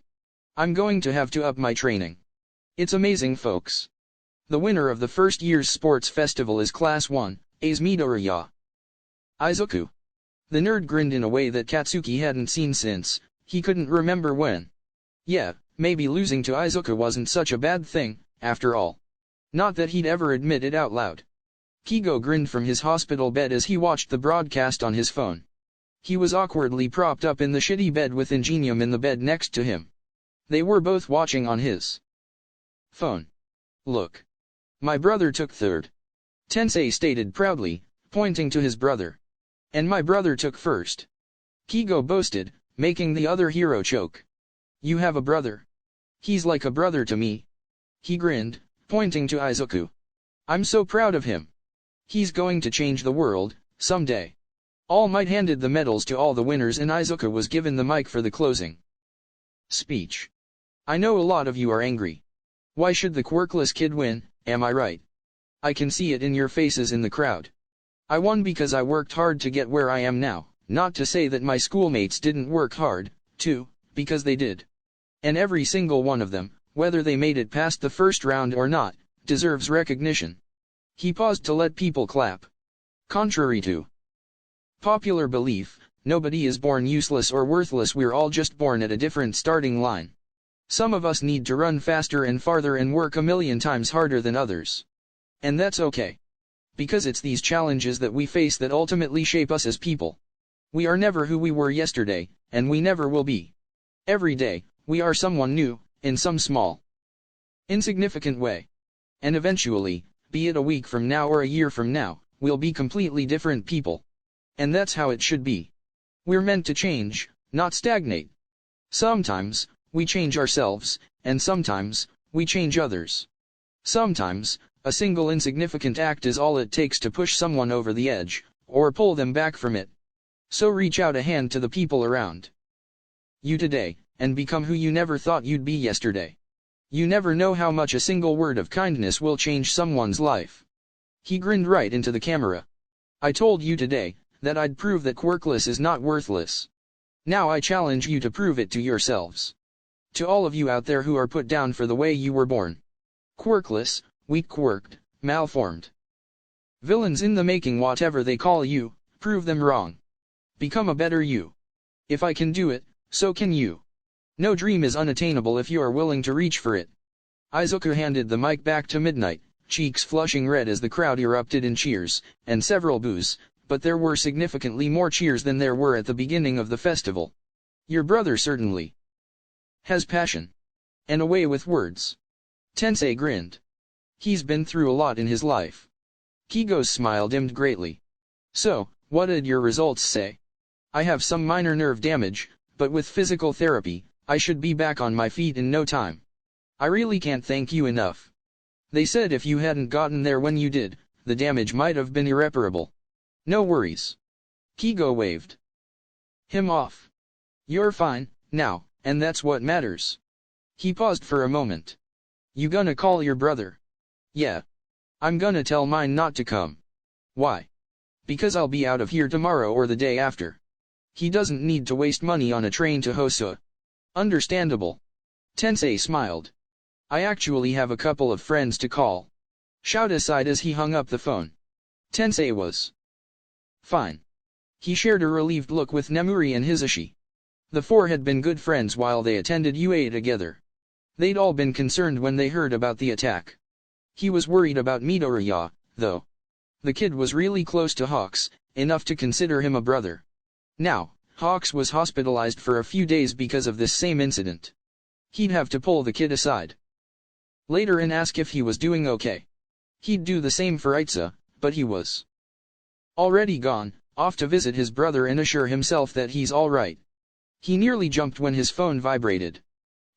I'm going to have to up my training. It's amazing, folks. The winner of the first year's sports festival is Class 1, A's Midoriya. Izuku. The nerd grinned in a way that Katsuki hadn't seen since, he couldn't remember when. Yeah, maybe losing to Izuku wasn't such a bad thing, after all. Not that he'd ever admit it out loud. Kigo grinned from his hospital bed as he watched the broadcast on his phone. He was awkwardly propped up in the shitty bed with Ingenium in the bed next to him. They were both watching on his phone. Look. My brother took third. Tensei stated proudly, pointing to his brother. And my brother took first. Kigo boasted, making the other hero choke. You have a brother? He's like a brother to me. He grinned, pointing to Izuku. I'm so proud of him. He's going to change the world, someday. All Might handed the medals to all the winners and Izuku was given the mic for the closing speech. I know a lot of you are angry. Why should the quirkless kid win, am I right? I can see it in your faces in the crowd. I won because I worked hard to get where I am now, not to say that my schoolmates didn't work hard, too, because they did. And every single one of them, whether they made it past the first round or not, deserves recognition. He paused to let people clap. Contrary to popular belief, nobody is born useless or worthless, we're all just born at a different starting line. Some of us need to run faster and farther and work a million times harder than others. And that's okay. Because it's these challenges that we face that ultimately shape us as people. We are never who we were yesterday, and we never will be. Every day, we are someone new, in some small, insignificant way. And eventually, be it a week from now or a year from now, we'll be completely different people. And that's how it should be. We're meant to change, not stagnate. Sometimes, we change ourselves, and sometimes, we change others. Sometimes, a single insignificant act is all it takes to push someone over the edge, or pull them back from it. So reach out a hand to the people around you today, and become who you never thought you'd be yesterday. You never know how much a single word of kindness will change someone's life. He grinned right into the camera. I told you today, that I'd prove that quirkless is not worthless. Now I challenge you to prove it to yourselves. To all of you out there who are put down for the way you were born. Quirkless, weak-quirked, malformed. Villains in the making, whatever they call you, prove them wrong. Become a better you. If I can do it, So can you. No dream is unattainable if you are willing to reach for it. Izuku handed the mic back to Midnight, cheeks flushing red as the crowd erupted in cheers, and several boos, but there were significantly more cheers than there were at the beginning of the festival. Your brother certainly has passion. And a way with words. Tensei grinned. He's been through a lot in his life. Kigo's smile dimmed greatly. So, what did your results say? I have some minor nerve damage, but with physical therapy, I should be back on my feet in no time. I really can't thank you enough. They said if you hadn't gotten there when you did, the damage might have been irreparable. No worries. Kigo waved him off. You're fine, now, and that's what matters. He paused for a moment. You gonna call your brother? Yeah. I'm gonna tell mine not to come. Why? Because I'll be out of here tomorrow or the day after. He doesn't need to waste money on a train to Hosa. Understandable. Tensei smiled. I actually have a couple of friends to call. Shouta sighed as he hung up the phone. Tensei was fine. He shared a relieved look with Nemuri and Hisashi. The four had been good friends while they attended UA together. They'd all been concerned when they heard about the attack. He was worried about Midoriya, though. The kid was really close to Hawks, enough to consider him a brother. Now, Hawks was hospitalized for a few days because of this same incident. He'd have to pull the kid aside later and ask if he was doing okay. He'd do the same for Itza, but he was already gone, off to visit his brother and assure himself that he's alright. He nearly jumped when his phone vibrated.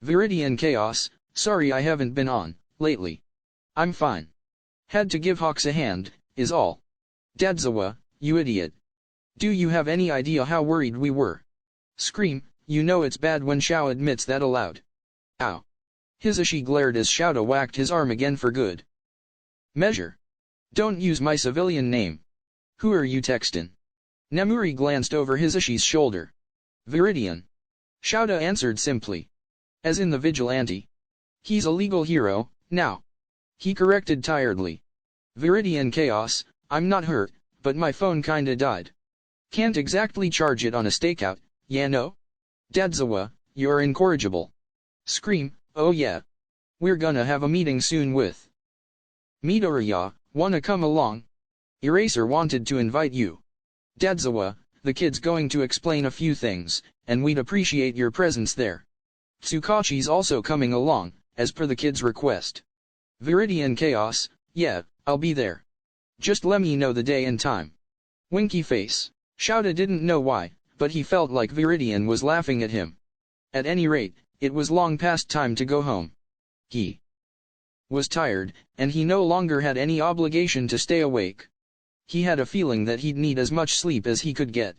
Viridian Chaos, sorry I haven't been on, lately. I'm fine. Had to give Hawks a hand, is all. Dadzawa, you idiot. Do you have any idea how worried we were? Scream, you know it's bad when Shao admits that aloud. Ow. Hisashi glared as Shouta whacked his arm again for good measure. Don't use my civilian name. Who are you textin'? Nemuri glanced over Hisashi's shoulder. Viridian. Shouta answered simply. As in the vigilante. He's a legal hero, now. He corrected tiredly. Viridian Chaos, I'm not hurt, but my phone kinda died. Can't exactly charge it on a stakeout, yeah no? Dadzawa, you're incorrigible. Scream, oh yeah. We're gonna have a meeting soon with Midoriya, wanna come along? Eraser wanted to invite you. Dadzawa, the kid's going to explain a few things, and we'd appreciate your presence there. Tsukachi's also coming along, as per the kid's request. Viridian Chaos, yeah, I'll be there. Just let me know the day and time. Winky face. Shouta didn't know why, but he felt like Viridian was laughing at him. At any rate, it was long past time to go home. He was tired, and he no longer had any obligation to stay awake. He had a feeling that he'd need as much sleep as he could get.